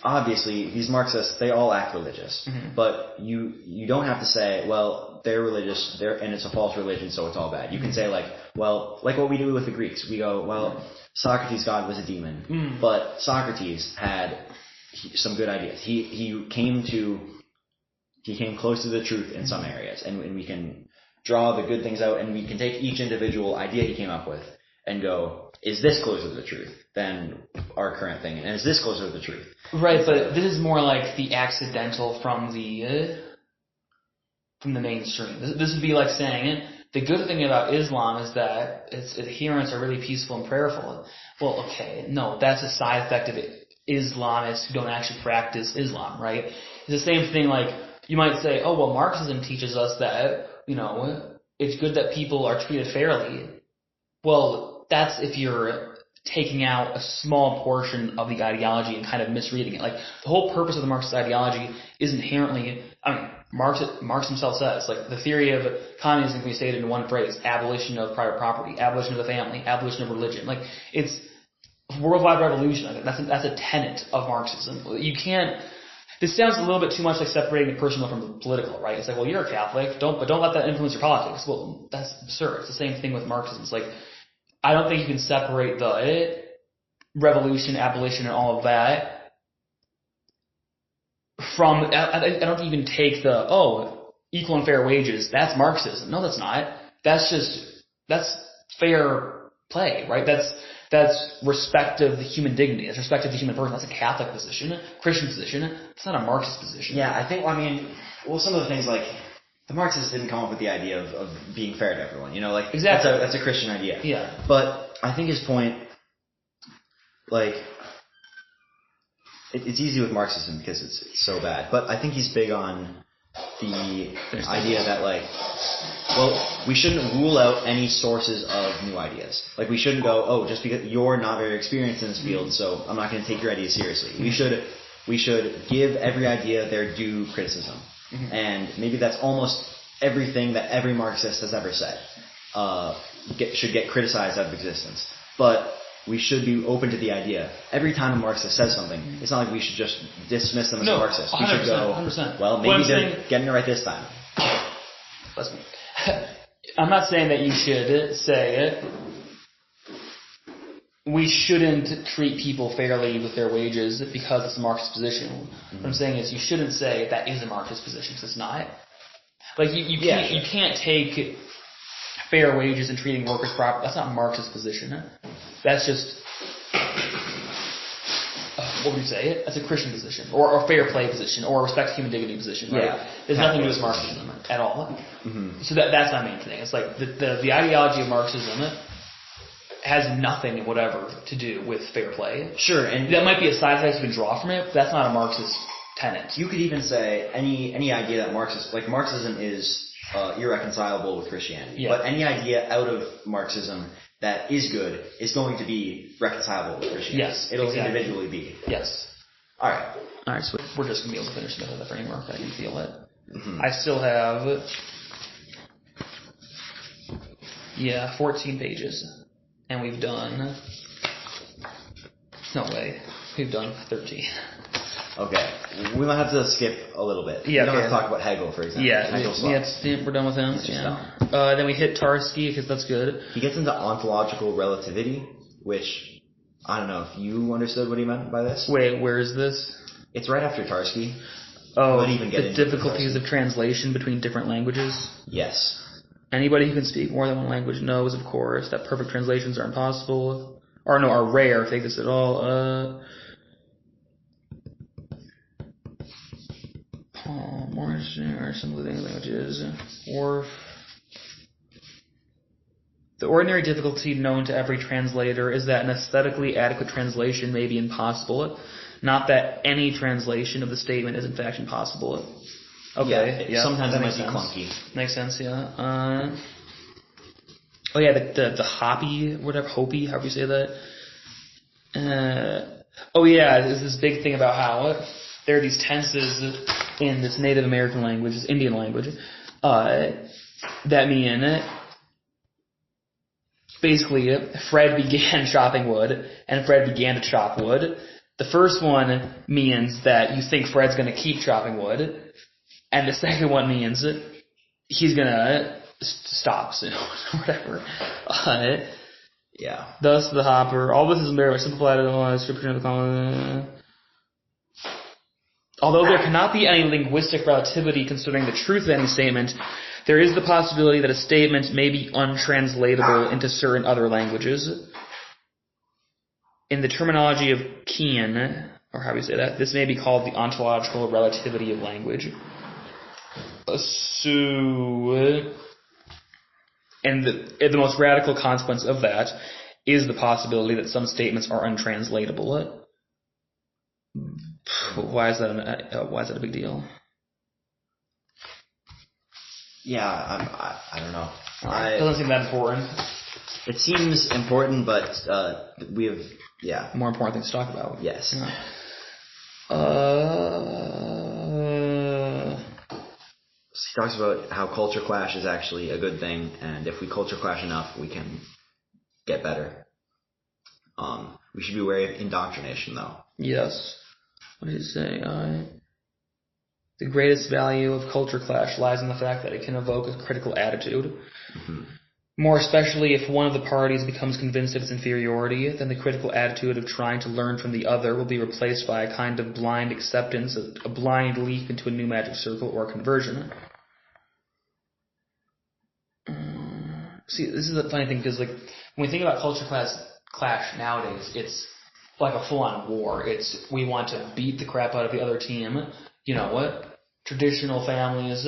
Obviously, these Marxists, they all act religious, but you don't have to say, well, they're religious, and it's a false religion, so it's all bad. You can say like what we do with the Greeks. We go, well, Socrates' God was a demon, but Socrates had some good ideas. He came close to the truth in some areas, and we can draw the good things out, and we can take each individual idea he came up with and go, is this closer to the truth than our current thing, and is this closer to the truth? Right, but this is more like the accidental from the mainstream. This would be like saying the good thing about Islam is that its adherents are really peaceful and prayerful. Well, okay, no, that's a side effect of Islamists who don't actually practice Islam, right? It's the same thing you might say, oh, well, Marxism teaches us that, it's good that people are treated fairly. Well, that's if you're taking out a small portion of the ideology and kind of misreading it. The whole purpose of the Marxist ideology is inherently, Marx himself says, the theory of communism can be stated in one phrase: abolition of private property, abolition of the family, abolition of religion. It's worldwide revolution. That's a tenet of Marxism. You can't. This sounds a little bit too much like separating the personal from the political, right? It's well, you're a Catholic, don't let that influence your politics. Well, that's absurd. It's the same thing with Marxism. It's I don't think you can separate the revolution, abolition, and all of that from. I don't think you can take equal and fair wages. That's Marxism. No, that's not. That's fair play, right? That's respect of the human dignity. That's respect of the human person. That's a Catholic position, Christian position. It's not a Marxist position. Yeah, I think. Some of the things the Marxists didn't come up with the idea of being fair to everyone. Exactly. That's a Christian idea. Yeah. But I think his point, it's easy with Marxism because it's so bad. But I think he's big on the idea that we shouldn't rule out any sources of new ideas. We shouldn't go, just because you're not very experienced in this field, so I'm not going to take your idea seriously. We should give every idea their due criticism. And maybe that's almost everything that every Marxist has ever said should get criticized out of existence. But we should be open to the idea. Every time a Marxist says something, it's not like we should just dismiss them as Marxists. We should go, 100%. well, maybe they're getting it right this time. I'm not saying that you should say we shouldn't treat people fairly with their wages because it's a Marxist position. What I'm saying is you shouldn't say that is a Marxist position, because it's not. You can't take fair wages and treating workers properly. That's not a Marxist position. That's just what would you say? That's a Christian position, or a fair play position, or a respect to human dignity position. Right? Yeah. There's nothing to do with Marxism at all. So that's my main thing. It's the ideology of Marxism has nothing whatever to do with fair play. Sure, and That might be a side effect you can draw from it, but that's not a Marxist tenet. you could even say any idea that Marxism is irreconcilable with Christianity. Yeah. But any idea out of Marxism that is good is going to be reconcilable with Christianity. Yes, It'll exactly. individually be. Yes. Alright. Alright, so we're just going to be able to finish the framework. I can feel it. Mm-hmm. I still have 14 pages. And we've done... No way. We've done 13. Okay. We might have to skip a little bit. Yeah, we don't okay. have to talk about Hegel, for example. Yeah, Hegel's we're done with him. Then we hit Tarski, because that's good. He gets into ontological relativity, which, I don't know if you understood what he meant by this. Wait, where is this? It's right after Tarski. Oh, Even get the into difficulties of translation between different languages. Yes. Anybody who can speak more than one language knows, of course, that perfect translations are impossible, or no, are rare if they exist at all. More interesting are some of the languages. Or the ordinary difficulty known to every translator is that an aesthetically adequate translation may be impossible, not that any translation of the statement is in fact impossible. Okay. Yeah, sometimes it might be sense. clunky. Makes sense, yeah. The Hopi, whatever, Hopi, however you say that. There's this big thing about how there are these tenses in this Native American language, this Indian language, that mean basically Fred began chopping wood and Fred began to chop wood. The first one means that you think Fred's going to keep chopping wood. And the second one means he's gonna stop soon, or whatever. Yeah. Thus, the Hopper. All this is very simplified description of the common. Although there cannot be any linguistic relativity concerning the truth of any statement, there is the possibility that a statement may be untranslatable into certain other languages. In the terminology of Kean, or how do you say that, this may be called the ontological relativity of language. And the most radical consequence of that is the possibility that some statements are untranslatable. Why is that a big deal? Yeah, I don't know. It doesn't seem that important. It seems important, but we have more important things to talk about. Yes. He talks about how culture clash is actually a good thing, and if we culture clash enough, we can get better. We should be wary of indoctrination, though. Yes. What did he say? The greatest value of culture clash lies in the fact that it can evoke a critical attitude. Mm-hmm. More especially if one of the parties becomes convinced of its inferiority, then the critical attitude of trying to learn from the other will be replaced by a kind of blind acceptance, a blind leap into a new magic circle or conversion. See, this is a funny thing because, like, when we think about culture clash nowadays, it's like a full-on war. It's we want to beat the crap out of the other team. You know what? Traditional families,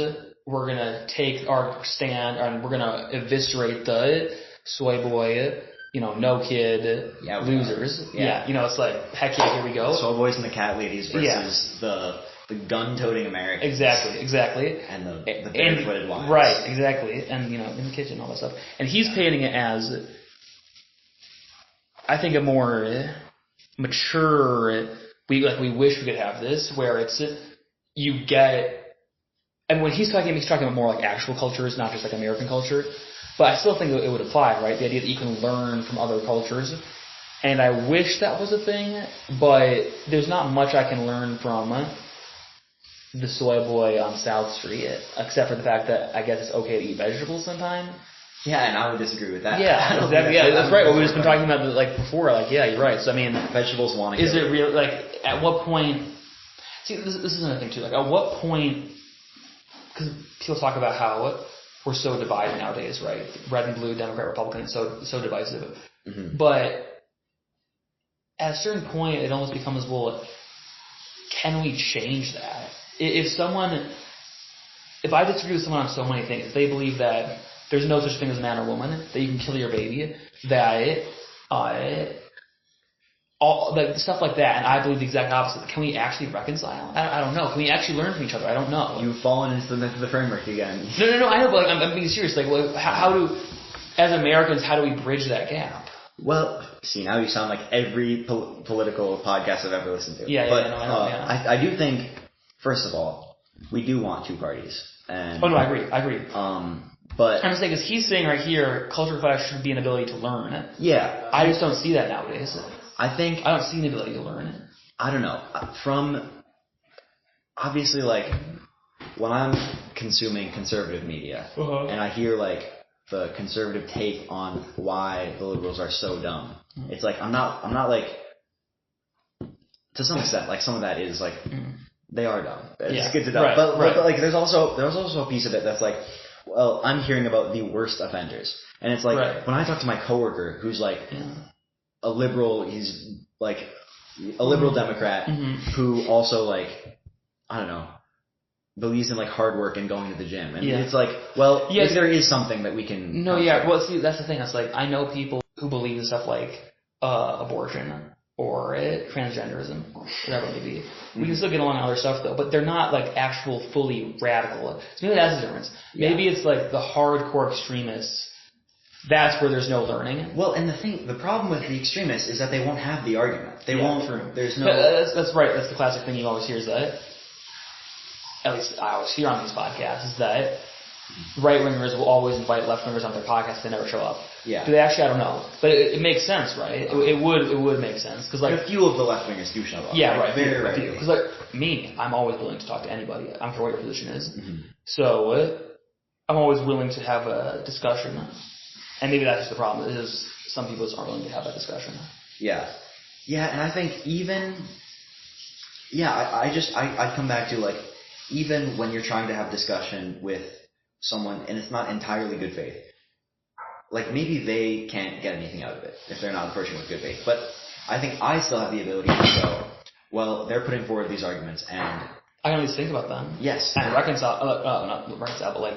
we're gonna take our stand and we're gonna eviscerate the soy boy, no kid losers. Yeah, it's like heck yeah, here we go. Soy boys and the cat ladies versus the gun-toting Americans. Exactly. And the barefooted wives. Right, exactly. And, in the kitchen, all that stuff. And he's painting it as, I think, a more mature, we wish we could have this, where it's, you get, and when he's talking about more like actual cultures, not just like American culture, but I still think it would apply, right? The idea that you can learn from other cultures. And I wish that was a thing, but there's not much I can learn from the soy boy on South Street, except for the fact that I guess it's okay to eat vegetables sometime. Yeah, and I would disagree with that. Yeah, exactly. Yeah, that's right. What we've just been talking about, like before. Like, yeah, you're right. So I mean, vegetables want to. Is it real? Like, at what point? See, this is another thing too. Like, at what point? Because people talk about how we're so divided nowadays, right? Red and blue, Democrat, Republican, so divisive. Mm-hmm. But at a certain point, it almost becomes, well, can we change that? If I disagree with someone on so many things, if they believe that there's no such thing as a man or woman, that you can kill your baby, that all like stuff like that, and I believe the exact opposite. Can we actually reconcile? I don't know. Can we actually learn from each other? I don't know. You've fallen into the framework again. No. I know, but like, I'm being serious. Like, how do, as Americans, how do we bridge that gap? Well, see, now you sound like every political podcast I've ever listened to. Yeah, but I know. I do think, first of all, we do want two parties. And, I agree. But I'm saying, because he's saying right here, culture clash should be an ability to learn. Yeah. I just don't see that nowadays. I don't see an ability to learn. I don't know. Obviously, like, when I'm consuming conservative media, and I hear, like, the conservative take on why the liberals are so dumb, it's like, I'm not like, to some extent, like, some of that is, like, they are dumb. It's good to know. But like, there's also a piece of it that's like, well, I'm hearing about the worst offenders. And it's like, when I talk to my coworker who's like a liberal, he's like a liberal Democrat who also, like, I don't know, believes in like hard work and going to the gym. And it's like, well, if there is something that we can... Well, see, that's the thing. It's like, I know people who believe in stuff like abortion or transgenderism, or whatever it may be. We can still get along on other stuff, though, but they're not, like, actual fully radical. So maybe that's the difference. Maybe it's, like, the hardcore extremists. That's where there's no learning. Well, and the problem with the extremists is that they won't have the argument. They won't. There's no... That's right. That's the classic thing you always hear, is that, at least I always hear on these podcasts, is that right-wingers will always invite left-wingers on their podcasts. They never show up. Yeah. Do they actually? I don't know. But it makes sense, right? It would make sense. Cause, like, a few of the left-wingers do show up. Yeah, right. Very few. Because, like, me, I'm always willing to talk to anybody. I don't care what your position is. So I'm always willing to have a discussion. And maybe that's just the problem, is some people just aren't willing to have that discussion. Yeah. Yeah, and I think even... Yeah, I come back to, like, even when you're trying to have discussion with someone, and it's not entirely good faith, like, maybe they can't get anything out of it if they're not approaching with good faith. But I think I still have the ability to go, well, they're putting forward these arguments, and I can at least think about them. Yes. And reconcile, not reconcile, but, like,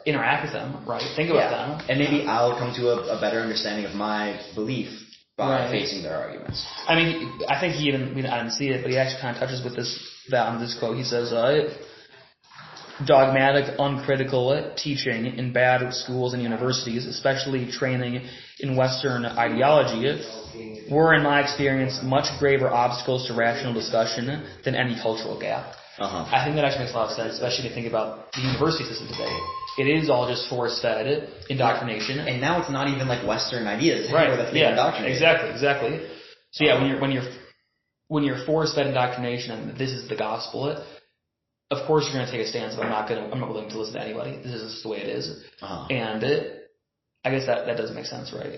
interact with them, right? Think about them. And maybe I'll come to a better understanding of my belief by facing their arguments. I mean, I think he even, I didn't see it, but he actually kind of touches with that on this quote. He says, dogmatic, uncritical teaching in bad schools and universities, especially training in Western ideology, were, in my experience, much graver obstacles to rational discussion than any cultural gap. I think that actually makes a lot of sense, especially if you think about the university system today. It is all just force-fed indoctrination. And now it's not even like Western ideas. Right, indoctrinated. Exactly. So when you're force-fed indoctrination and this is the gospel, of course you're going to take a stance, but I'm not willing to listen to anybody. This is just the way it is. And I guess that doesn't make sense, right?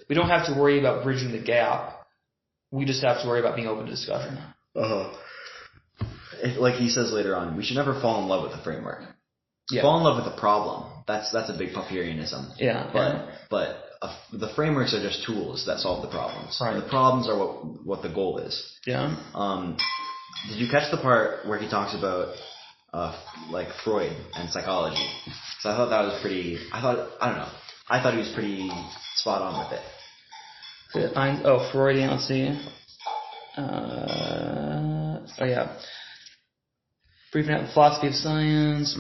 We don't have to worry about bridging the gap. We just have to worry about being open to discussion. Like he says later on, we should never fall in love with the framework. Fall in love with the problem. That's a big Popperianism. But the frameworks are just tools that solve the problems. Right. The problems are what the goal is. Yeah. Did you catch the part where he talks about like Freud and psychology? So I thought that was pretty. I thought he was pretty spot on with it. Freudian. Let's see. Briefing out the philosophy of science.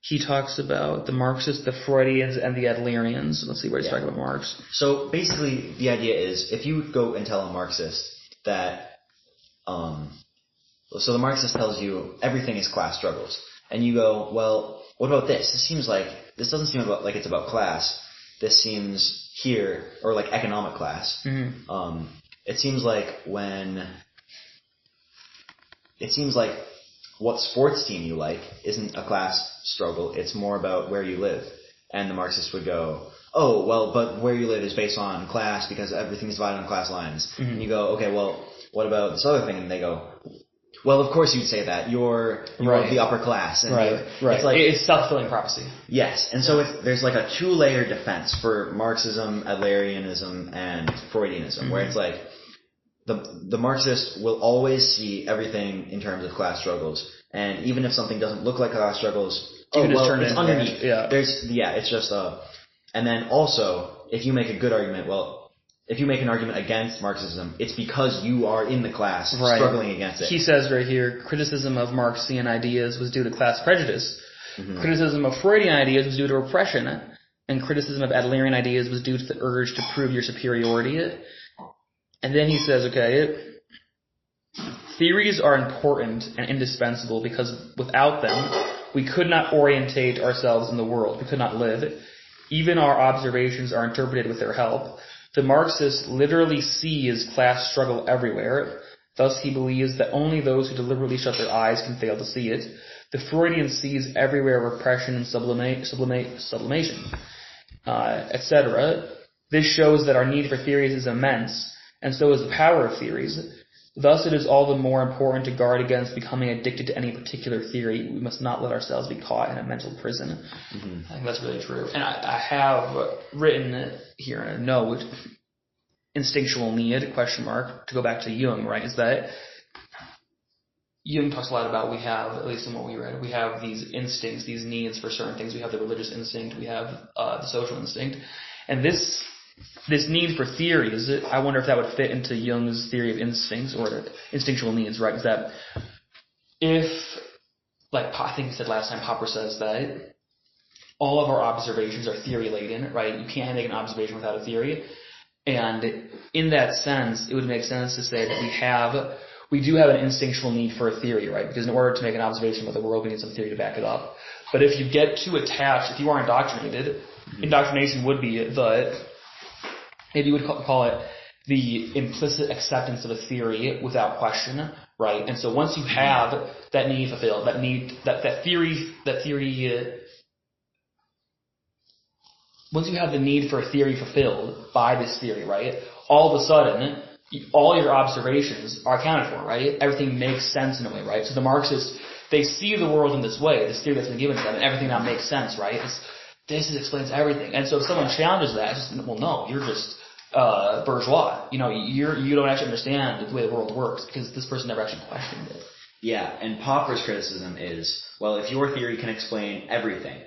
He talks about the Marxists, the Freudians, and the Adlerians. Let's see where he's talking about Marx. So basically, the idea is if you go and tell a Marxist that, so the Marxist tells you everything is class struggles, and you go, well, what about this? This doesn't seem like it's about class. This seems here, or like economic class. It seems like what sports team you like isn't a class struggle. It's more about where you live. And the Marxists would go, oh, well, but where you live is based on class because everything's divided on class lines. And you go, okay, well, what about this other thing? And they go, well, of course you'd say that. You're of the upper class. And it's like, it's self-fulfilling prophecy. Yes. And so there's like a two-layer defense for Marxism, Adlerianism, and Freudianism, where it's like, the Marxist will always see everything in terms of class struggles, and even if something doesn't look like class struggles, it's underneath. It's just and then also if you make a good argument, if you make an argument against Marxism, it's because you are in the class struggling against it. He says right here, criticism of Marxian ideas was due to class prejudice. Mm-hmm. Criticism of Freudian ideas was due to repression. And criticism of Adlerian ideas was due to the urge to prove your superiority. And then he says, okay, theories are important and indispensable because without them, we could not orientate ourselves in the world. We could not live. Even our observations are interpreted with their help. The Marxist literally sees class struggle everywhere. Thus, he believes that only those who deliberately shut their eyes can fail to see it. The Freudian sees everywhere repression and sublimation, etc. This shows that our need for theories is immense, and so is the power of theories. Thus, it is all the more important to guard against becoming addicted to any particular theory. We must not let ourselves be caught in a mental prison. Mm-hmm. I think that's really true. And I have written here in a note, instinctual need, question mark, to go back to Jung, right, is that Jung talks a lot about we have, at least in what we read, we have these instincts, these needs for certain things. We have the religious instinct, we have the social instinct. And this need for theories, I wonder if that would fit into Jung's theory of instincts or the instinctual needs, right? Is that if, like I think he said last time, Popper says that all of our observations are theory-laden, right? You can't make an observation without a theory. And in that sense, it would make sense to say that we do have an instinctual need for a theory, right? Because in order to make an observation about the world, we need some theory to back it up. But if you get too attached, if you are indoctrinated, indoctrination would be maybe you would call it the implicit acceptance of a theory without question, right? And so once you have that need fulfilled, that theory, once you have the need for a theory fulfilled by this theory, right? All of a sudden, all your observations are accounted for, right? Everything makes sense in a way, right? So the Marxists, they see the world in this way, this theory that's been given to them, and everything now makes sense, right? This explains everything. And so if someone challenges that, it's just, well, no, you're just bourgeois. You know, you don't actually understand the way the world works because this person never actually questioned it. Yeah, and Popper's criticism is, well, if your theory can explain everything,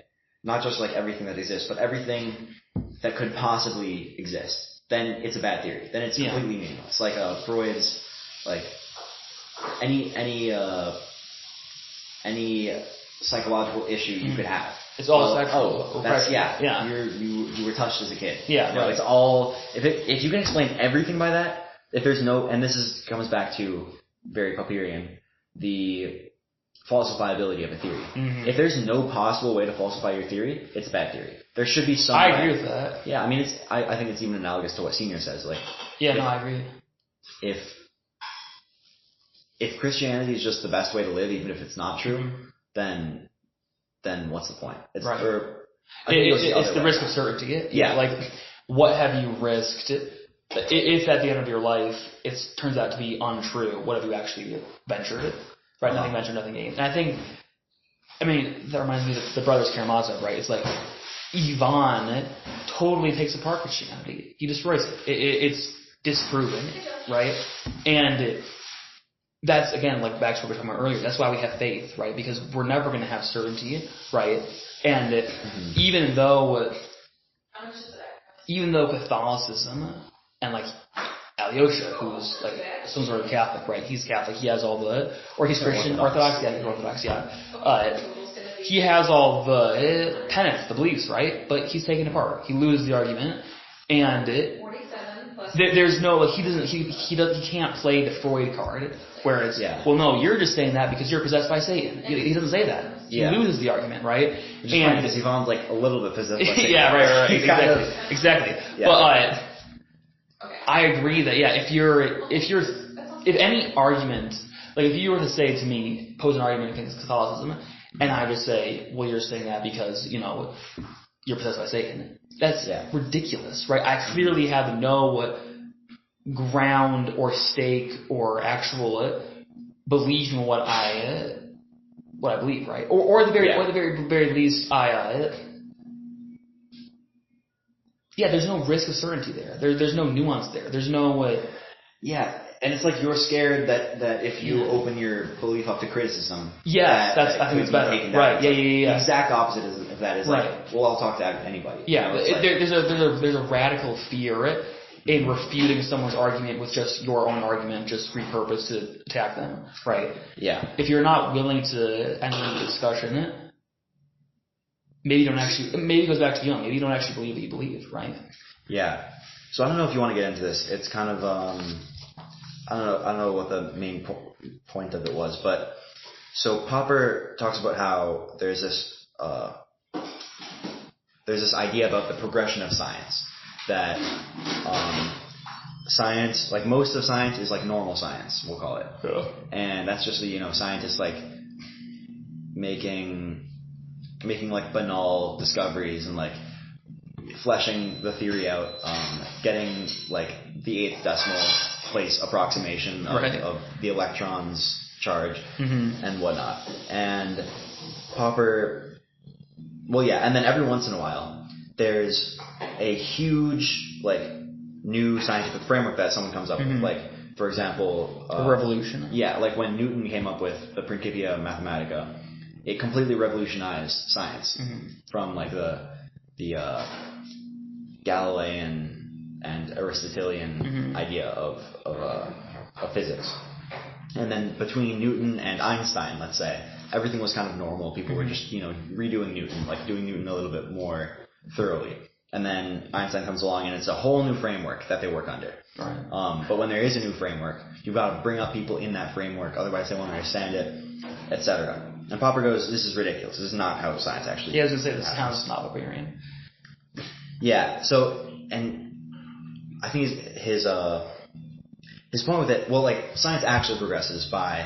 not just like everything that exists, but everything that could possibly exist, then it's a bad theory. Then it's completely meaningless. Like Freud's, like any psychological issue you could have. It's all sexual. Oh, that's you were touched as a kid. Yeah, right. It's all if you can explain everything by that. If there's no, and comes back to very Popperian, the falsifiability of a theory. Mm-hmm. If there's no possible way to falsify your theory, it's a bad theory. There should be some. I agree with that. Yeah, I mean, I think it's even analogous to what Senior says. Like, I agree. If Christianity is just the best way to live, even if it's not true, then what's the point? It's right. It's the risk of certainty. Yeah. Like, what have you risked? If at the end of your life it turns out to be untrue, what have you actually ventured? Right? Nothing ventured, nothing gained. And I think, that reminds me of the brothers Karamazov, right? It's like, Ivan totally takes apart Christianity. He destroys it. It's disproven, right? And that's, again, like back to what we were talking about earlier, that's why we have faith, right? Because we're never going to have certainty, right? And even though Catholicism and like Alyosha, who's like some sort of Catholic, right? He's Catholic, he has all or he's Christian, Orthodox, he has all the tenets, the beliefs, right? But he's taken apart. He loses the argument, and there's no, like, he can't play the Freud card, where it's, well, no, you're just saying that because you're possessed by Satan. He doesn't say that. He loses the argument, right? And because Ivan's like a little bit possessed by Satan. Yeah, right. Exactly. Yeah. But I agree that if any argument, like if you were to say to me, pose an argument against Catholicism, and I would say, well, you're saying that because, you're possessed by Satan. That's ridiculous, right? I clearly have no ground or stake or actual belief in what I believe, right? Or the very least, there's no risk of certainty there. There's no nuance there. There's no Yeah, And it's like you're scared that if you open your belief up to criticism, I think it's better. Right? Yeah. The exact opposite of that is like, well, I'll talk to anybody. Yeah, there's a radical fear in refuting someone's argument with just your own argument, just repurposed to attack them. Right? Yeah. If you're not willing to enter into discussion, maybe you don't actually. Maybe it goes back to young. Maybe you don't actually believe what you believe. Right? Yeah. So I don't know if you want to get into this. It's kind of I don't know what the main point of it was, but so Popper talks about how there's this idea about the progression of science, that science, like most of science, is like normal science, we'll call it, and that's just scientists like making like banal discoveries and like fleshing the theory out, getting like the 8th decimal place approximation of the electron's charge and whatnot. And Popper, and then every once in a while there's a huge like new scientific framework that someone comes up with, like for example, a revolution. Yeah, like when Newton came up with the Principia Mathematica, it completely revolutionized science from like the Galilean and Aristotelian idea of physics. And then between Newton and Einstein, let's say, everything was kind of normal. People were just, redoing Newton, like doing Newton a little bit more thoroughly. And then Einstein comes along and it's a whole new framework that they work under. Right. But when there is a new framework, you've got to bring up people in that framework, otherwise they won't understand it, etc. And Popper goes, this is ridiculous. This is not how science actually I was going to say, this sounds Snobberian. Yeah, so, and I think his point with it, well, like, science actually progresses by,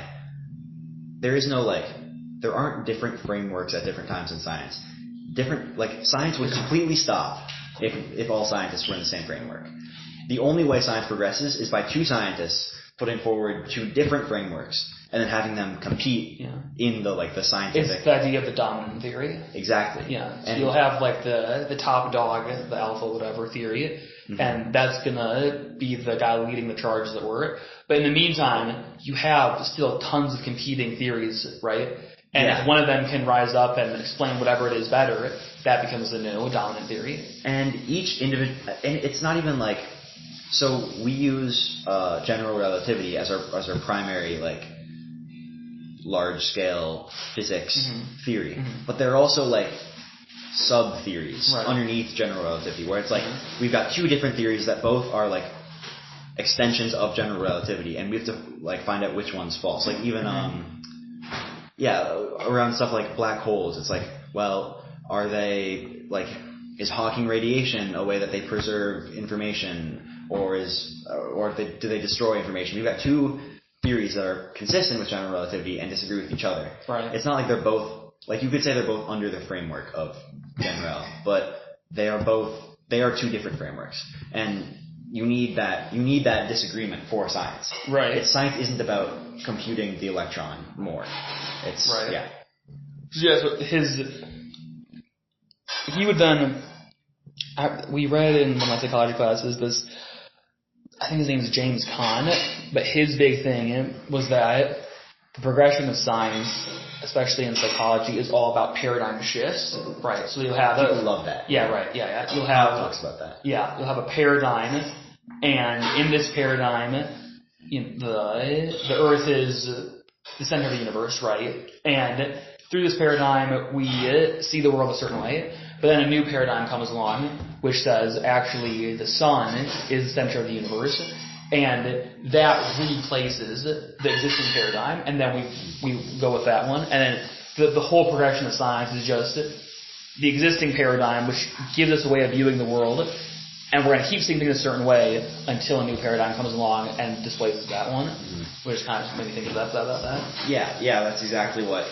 there aren't different frameworks at different times in science. Science would completely stop if all scientists were in the same framework. The only way science progresses is by two scientists putting forward two different frameworks and then having them compete in the scientific. It's the idea of the dominant theory. Exactly. Yeah. So you'll have like the top dog, the alpha whatever theory, and that's gonna be the guy leading the charge, as it were. But in the meantime, you have still tons of competing theories, right? And if one of them can rise up and explain whatever it is better, that becomes the new dominant theory. And each individual, and it's not even like, so we use general relativity as our primary large scale physics theory, but there are also sub theories underneath general relativity, where it's we've got two different theories that both are extensions of general relativity, and we have to find out which one's false. Even around stuff like black holes, it's well, are they is Hawking radiation a way that they preserve information, or do they destroy information? We've got two theories that are consistent with general relativity and disagree with each other. Right. It's not like they're both, you could say they're both under the framework of general, but they are two different frameworks. And you need that disagreement for science. Right. Science isn't about computing the electron more. It's, yeah. So he would then, we read in one of my psychology classes this, I think his name is James Caan, but his big thing was that the progression of science, especially in psychology, is all about paradigm shifts. Right. So you'll have people love that. Yeah, right. Yeah. You'll have talks about that. Yeah, you'll have a paradigm, and in this paradigm, the Earth is the center of the universe, right? And through this paradigm, we see the world a certain way. But then a new paradigm comes along, which says actually the sun is the center of the universe, and that replaces the existing paradigm, and then we go with that one. And then the whole progression of science is just the existing paradigm, which gives us a way of viewing the world, and we're going to keep seeing things a certain way until a new paradigm comes along and displaces that one, which kind of made me think about that. Yeah, that's exactly what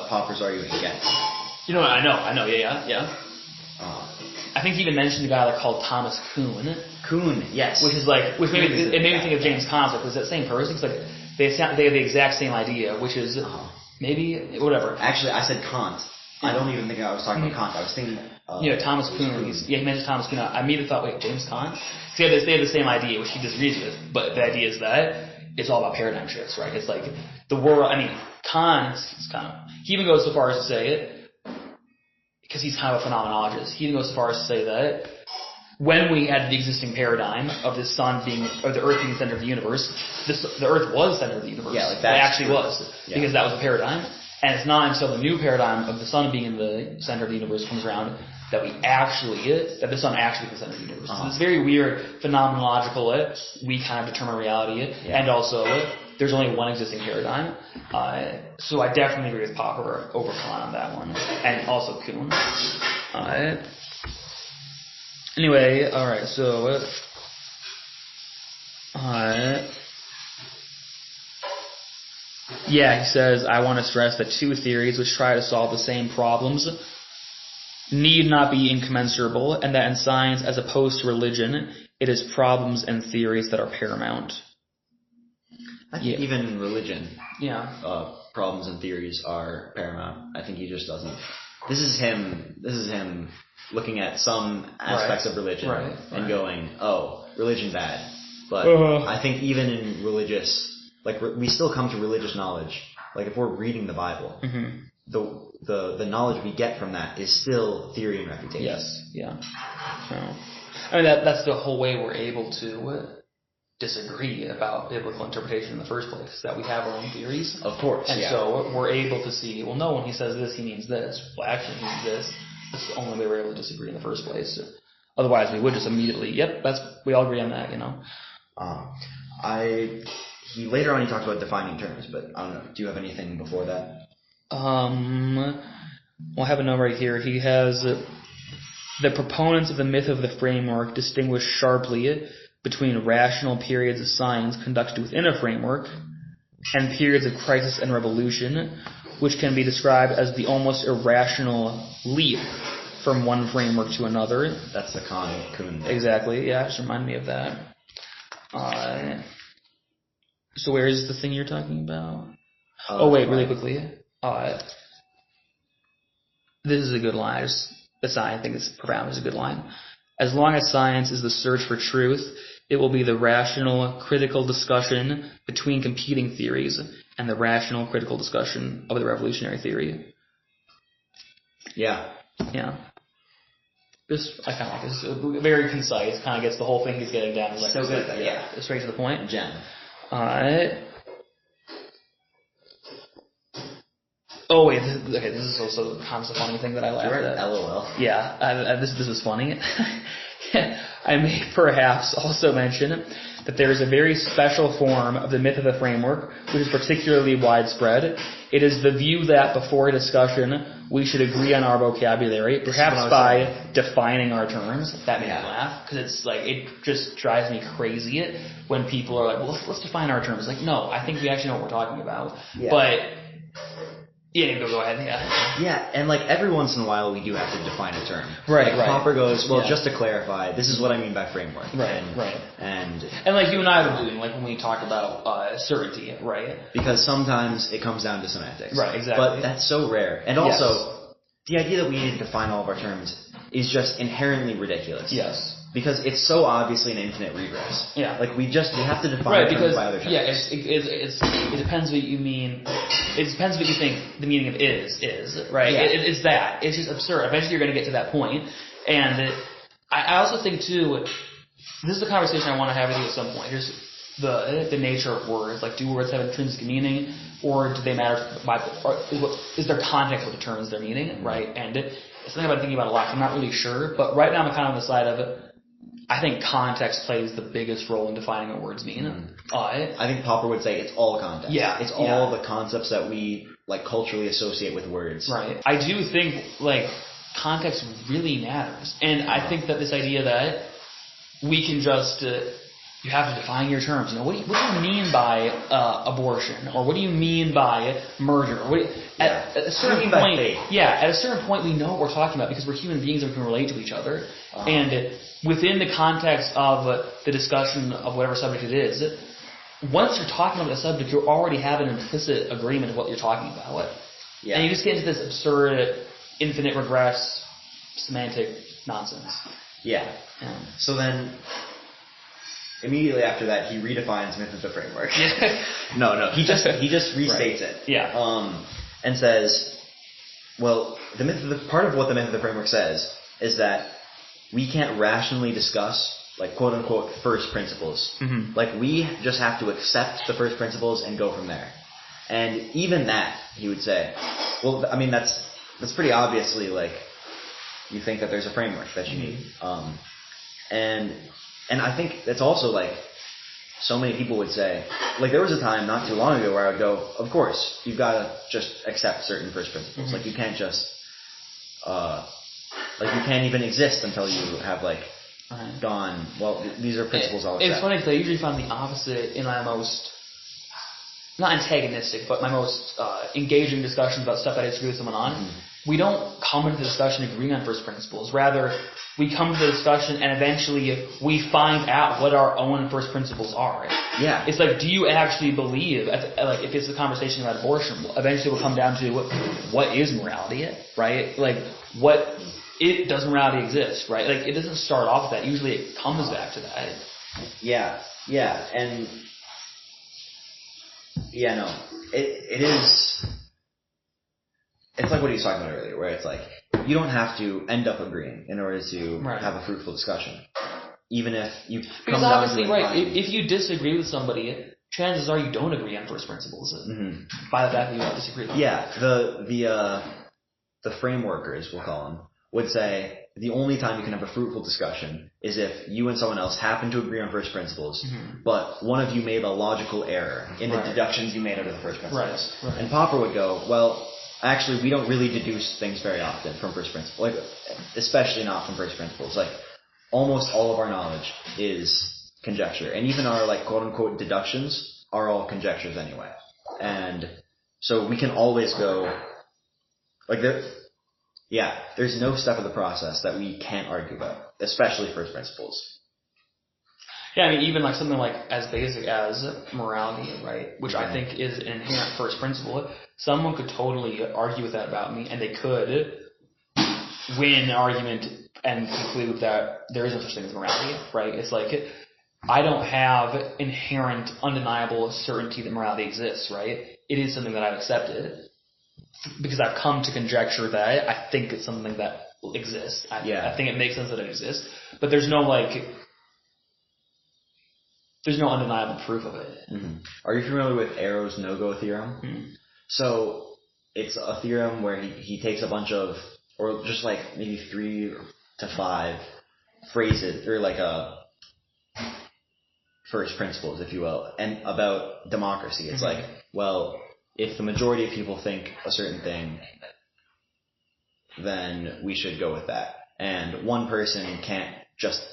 Popper's arguing against. I know, yeah. I think he even mentioned a guy called Thomas Kuhn. Kuhn, yes. Which made me think of James Caan. Was that same person? Because they have the exact same idea, which is maybe whatever. Actually, I said Kant. I don't even think I was talking about Kant. I was thinking. Thomas Kuhn. He mentioned Thomas Kuhn. I immediately thought, wait, James Caan? So they have the same idea, which he disagrees with. But the idea is that it's all about paradigm shifts, right? It's like the world. I mean, Kant is kind of, he even goes so far as to say it, because he's kind of a phenomenologist. He even goes so far as to say that when we had the existing paradigm of the sun being, or the Earth being the center of the universe, the Earth was the center of the universe. Yeah, like it that actually was, because that was the paradigm. And it's not until the new paradigm of the sun being in the center of the universe comes around that the sun actually is the center of the universe. So it's very weird, phenomenological, we kind of determine reality, and also there's only one existing paradigm. So I definitely agree with Popper over Kant on that one, and also Kuhn. Anyway, alright, so yeah, he says, I want to stress that two theories which try to solve the same problems need not be incommensurable, and that in science, as opposed to religion, it is problems and theories that are paramount. I think even in religion, yeah, problems and theories are paramount. I think he just doesn't. This is him looking at some aspects of religion and going, "Oh, religion bad." But I think even in religious, like we still come to religious knowledge. Like if we're reading the Bible, the knowledge we get from that is still theory and refutation. Yes, yeah. So, I mean that's the whole way we're able to disagree about biblical interpretation in the first place, that we have our own theories. Of course. And so we're able to see, well, no, when he says this, he means this. Well, actually, he means this. That's the only way we're able to disagree in the first place. Otherwise, we would just immediately, we all agree on that, He later on he talks about defining terms, but I don't know. Do you have anything before that? Well, I have a note right here. He has the proponents of the myth of the framework distinguish sharply between rational periods of science conducted within a framework and periods of crisis and revolution, which can be described as the almost irrational leap from one framework to another. That's the Kuhn. Exactly, yeah, just remind me of that. So where is the thing you're talking about? Really quickly. This is a good line. I think it's profound. It's a good line. As long as science is the search for truth, it will be the rational, critical discussion between competing theories and the rational, critical discussion of the revolutionary theory. Yeah. Yeah. I kind of like this. Very concise. Kind of gets the whole thing he's getting down. So good. Yeah. Straight to the point. Gem. Oh wait, this is also kind of a funny thing that I laughed at. LOL. Yeah, this is funny. I may perhaps also mention that there is a very special form of the myth of the framework which is particularly widespread. It is the view that before a discussion we should agree on our vocabulary, perhaps by defining our terms. That made me laugh, because it's like, it just drives me crazy when people are like, well, let's define our terms. Like, no, I think we actually know what we're talking about. Yeah. But yeah, go ahead. Yeah, and like every once in a while we do have to define a term. Right. Popper goes, well, just to clarify, this is what I mean by framework. Right. And like you and I have been doing, like when we talk about certainty, right? Because sometimes it comes down to semantics. Right, exactly. But that's so rare. And also, the idea that we need to define all of our terms is just inherently ridiculous. Yes. Because it's so obviously an infinite regress. Yeah. Like we have to define terms by other terms. Yeah, it depends what you mean. It depends what you think the meaning of is, right? Yeah. It's that. It's just absurd. Eventually you're going to get to that point. And I also think too, this is a conversation I want to have with you at some point. Here's the nature of words. Like, do words have intrinsic meaning, or do they matter is their context what determines their meaning, right? And it's something I've been thinking about a lot. I'm not really sure, but right now I'm kind of on the side of I think context plays the biggest role in defining what words mean. I think Popper would say it's all context. Yeah. It's all the concepts that we like culturally associate with words. Right. I do think like context really matters. And I think that this idea that we can just you have to define your terms. You know, what do you mean by abortion, or what do you mean by murder? At a certain point, at a certain point, we know what we're talking about because we're human beings and we can relate to each other. And within the context of the discussion of whatever subject it is, once you're talking about the subject, you already have an implicit agreement of what you're talking about. Yeah. And you just get into this absurd, infinite regress, semantic nonsense. Yeah. So then, immediately after that, he redefines myth of the framework. No, he just restates it. Yeah. And says, well, part of what the myth of the framework says is that we can't rationally discuss, like, quote unquote, first principles. Mm-hmm. Like, we just have to accept the first principles and go from there. And even that, he would say, well, I mean, that's pretty obviously, like, you think that there's a framework that you need. And I think it's also, like, so many people would say, like, there was a time not too long ago where I would go, of course, you've got to just accept certain first principles. Mm-hmm. Like, you can't just, like, you can't even exist until you have, like, gone, well, these are principles I'll accept. It's funny because I usually find the opposite in my most, not antagonistic, but my most engaging discussions about stuff that I disagree with someone on. Mm-hmm. We don't come into the discussion agreeing on first principles. Rather, we come to the discussion and eventually we find out what our own first principles are. Yeah. It's like, do you actually believe, like, if it's a conversation about abortion, eventually we'll come down to what is morality, right? Like, does morality exist, right? Like, it doesn't start off with that. Usually it comes back to that. Yeah, and yeah, no, it is. It's like what he was talking about earlier, where it's like you don't have to end up agreeing in order to have a fruitful discussion, even if you come because down obviously, to right? If you disagree with somebody, chances are you don't agree on first principles by the fact that you disagree. Yeah, the frameworkers, we'll call them, would say the only time you can have a fruitful discussion is if you and someone else happen to agree on first principles, but one of you made a logical error in the deductions you made out of the first principles. Right. And Popper would go, well, actually, we don't really deduce things very often from first principles, like, especially not from first principles. Like, almost all of our knowledge is conjecture, and even our, like, quote-unquote deductions are all conjectures anyway. And so we can always go, like, there's no step of the process that we can't argue about, especially first principles. Yeah, I mean, even like something like as basic as morality, right? Which I think is an inherent first principle. Someone could totally argue with that about me, and they could win an argument and conclude that there is no such thing as morality, right? It's like, I don't have inherent, undeniable certainty that morality exists, right? It is something that I've accepted because I've come to conjecture that I think it's something that exists. I think it makes sense that it exists, but there's no undeniable proof of it. Mm-hmm. Are you familiar with Arrow's no-go theorem? Mm-hmm. So it's a theorem where he takes a bunch of, or just like maybe 3 to 5 phrases, or like first principles, if you will, and about democracy. It's like, well, if the majority of people think a certain thing, then we should go with that. And one person can't just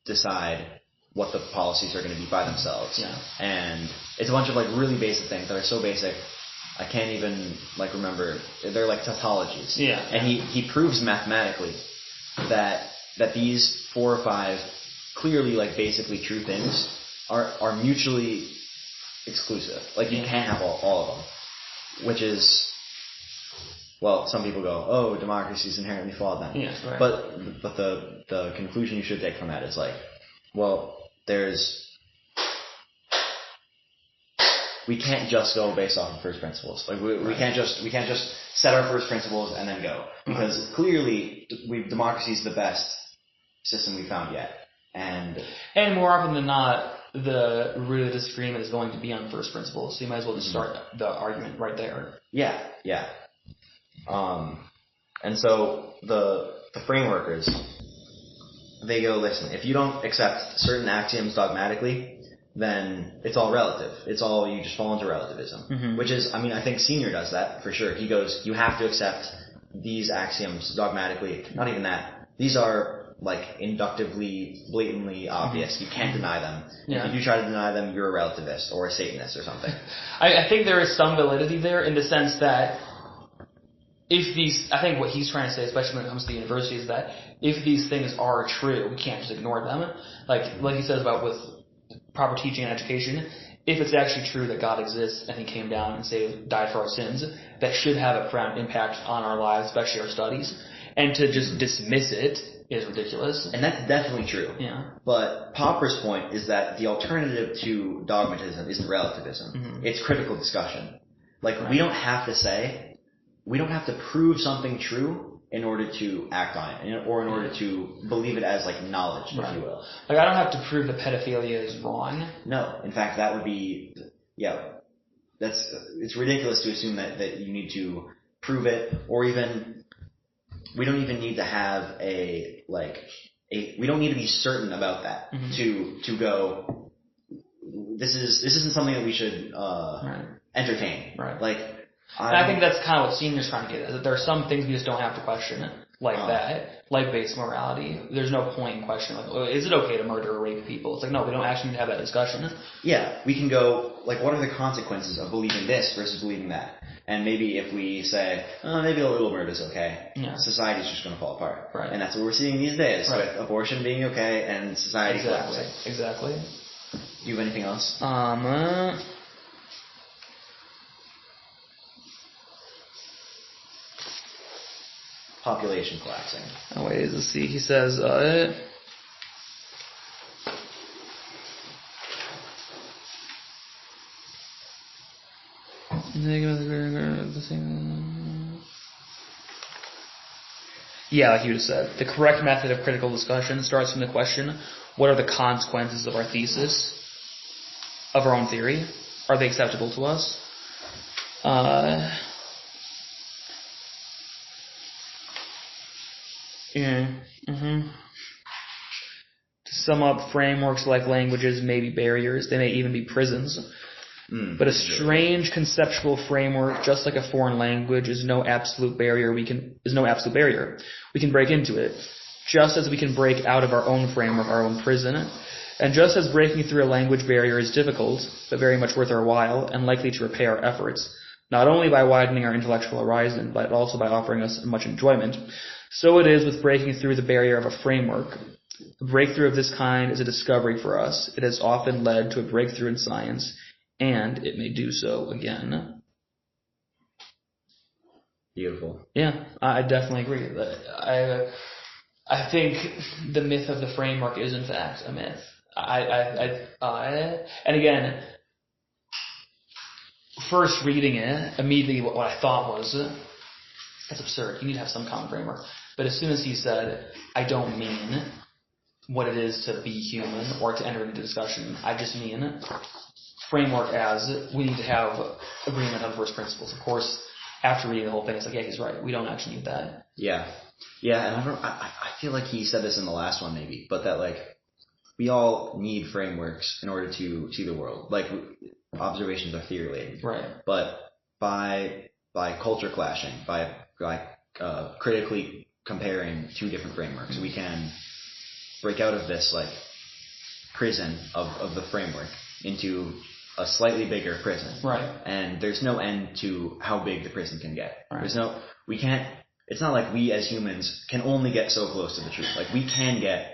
decide what the policies are going to be by themselves. Yeah. And it's a bunch of like really basic things that are so basic I can't even like remember. They're like tautologies. Yeah. And he proves mathematically that these 4 or 5 clearly like basically true things are mutually exclusive. Like you can't have all of them. Which is, well, some people go, oh, democracy is inherently flawed then. Yeah, right. But the conclusion you should take from that is like, well, we can't just go based off of first principles. Like we can't just set our first principles and then go, because clearly democracy is the best system we've found yet. And more often than not, the root of the disagreement is going to be on first principles. So you might as well just start the argument right there. Yeah. And so the frameworkers, they go, listen, if you don't accept certain axioms dogmatically, then it's all relative. You just fall into relativism. Which is, I think Senior does that for sure. He goes, you have to accept these axioms dogmatically. Not even that. These are like inductively, blatantly obvious. You can't deny them. Yeah. If you do try to deny them, you're a relativist or a Satanist or something. I think there is some validity there in the sense that I think what he's trying to say, especially when it comes to the university, is that if these things are true, we can't just ignore them. Like he says about with proper teaching and education, if it's actually true that God exists and He came down and died for our sins, that should have a profound impact on our lives, especially our studies. And to just dismiss it is ridiculous. And that's definitely true. Yeah. But Popper's point is that the alternative to dogmatism isn't relativism. Mm-hmm. It's critical discussion. Like, we don't have to prove something true in order to act on it, or in order to believe it as, like, knowledge, if you will. Like, I don't have to prove that pedophilia is wrong. No. In fact, that would be, it's ridiculous to assume that you need to prove it, or even, we don't even need to have we don't need to be certain about that to go, this isn't something that we should entertain. Right. Like, I think that's kind of what Senior's trying to get at, that there are some things we just don't have to question, like that, like base morality. There's no point in questioning, like, is it okay to murder or rape people? It's like, no, we don't actually need to have that discussion. Yeah, we can go, like, what are the consequences of believing this versus believing that? And maybe if we say, maybe a little murder is okay, society's just going to fall apart. Right. And that's what we're seeing these days, with abortion being okay and society collapsing. Exactly. Do you have anything else? Population collapsing. Oh wait, let's see. He says, yeah, like you just said, the correct method of critical discussion starts from the question, what are the consequences of our thesis, of our own theory? Are they acceptable to us? To sum up, frameworks like languages may be barriers. They may even be prisons. But a strange conceptual framework, just like a foreign language, is no absolute barrier. We can break into it, just as we can break out of our own framework, our own prison. And just as breaking through a language barrier is difficult, but very much worth our while, and likely to repay our efforts, not only by widening our intellectual horizon, but also by offering us much enjoyment, so it is with breaking through the barrier of a framework. A breakthrough of this kind is a discovery for us. It has often led to a breakthrough in science, and it may do so again. Beautiful. Yeah, I definitely agree. I think the myth of the framework is in fact a myth. And again, first reading it, immediately what I thought was, that's absurd. You need to have some common framework. But as soon as he said, I don't mean what it is to be human or to enter into discussion, I just mean framework as we need to have agreement on first principles. Of course, after reading the whole thing, it's like, yeah, he's right. We don't actually need that. Yeah. Yeah, and I feel like he said this in the last one maybe, but that, like, we all need frameworks in order to see the world. Like, observations are theory related. Right. But by culture clashing, by critically comparing two different frameworks, we can break out of this, like, prison of the framework into a slightly bigger prison. Right. And there's no end to how big the prison can get. Right. It's not like we as humans can only get so close to the truth. Like, we can get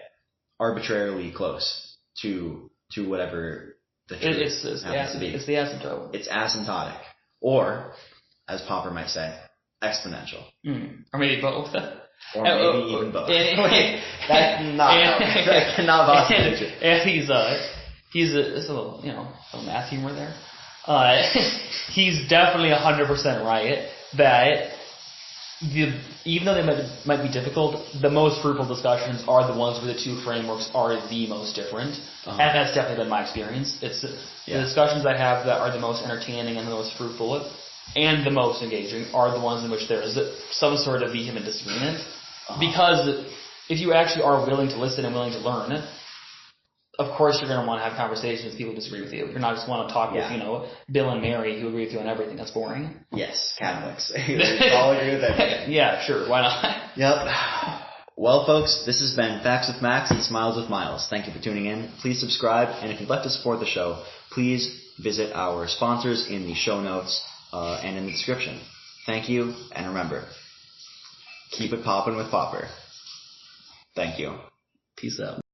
arbitrarily close to whatever the truth happens to be. It's the asymptote. It's asymptotic. Or, as Popper might say, exponential. Or maybe both. Or maybe even both. That's not possible. And he's a little, little math humor there. He's definitely 100% right that even though they might be difficult, the most fruitful discussions are the ones where the two frameworks are the most different. And that's definitely been my experience. It's the discussions I have that are the most entertaining and the most fruitful and the most engaging are the ones in which there is some sort of vehement disagreement. Because if you actually are willing to listen and willing to learn, of course you're going to want to have conversations with people who disagree with you. You're not just want to talk with, Bill and Mary who agree with you on everything. That's boring. Yes, Catholics. We all agree with everything. Yeah, sure. Why not? Yep. Well, folks, this has been Facts with Max and Smiles with Miles. Thank you for tuning in. Please subscribe, and if you'd like to support the show, please visit our sponsors in the show notes and in the description. Thank you, and remember, keep it poppin' with Popper. Thank you. Peace out.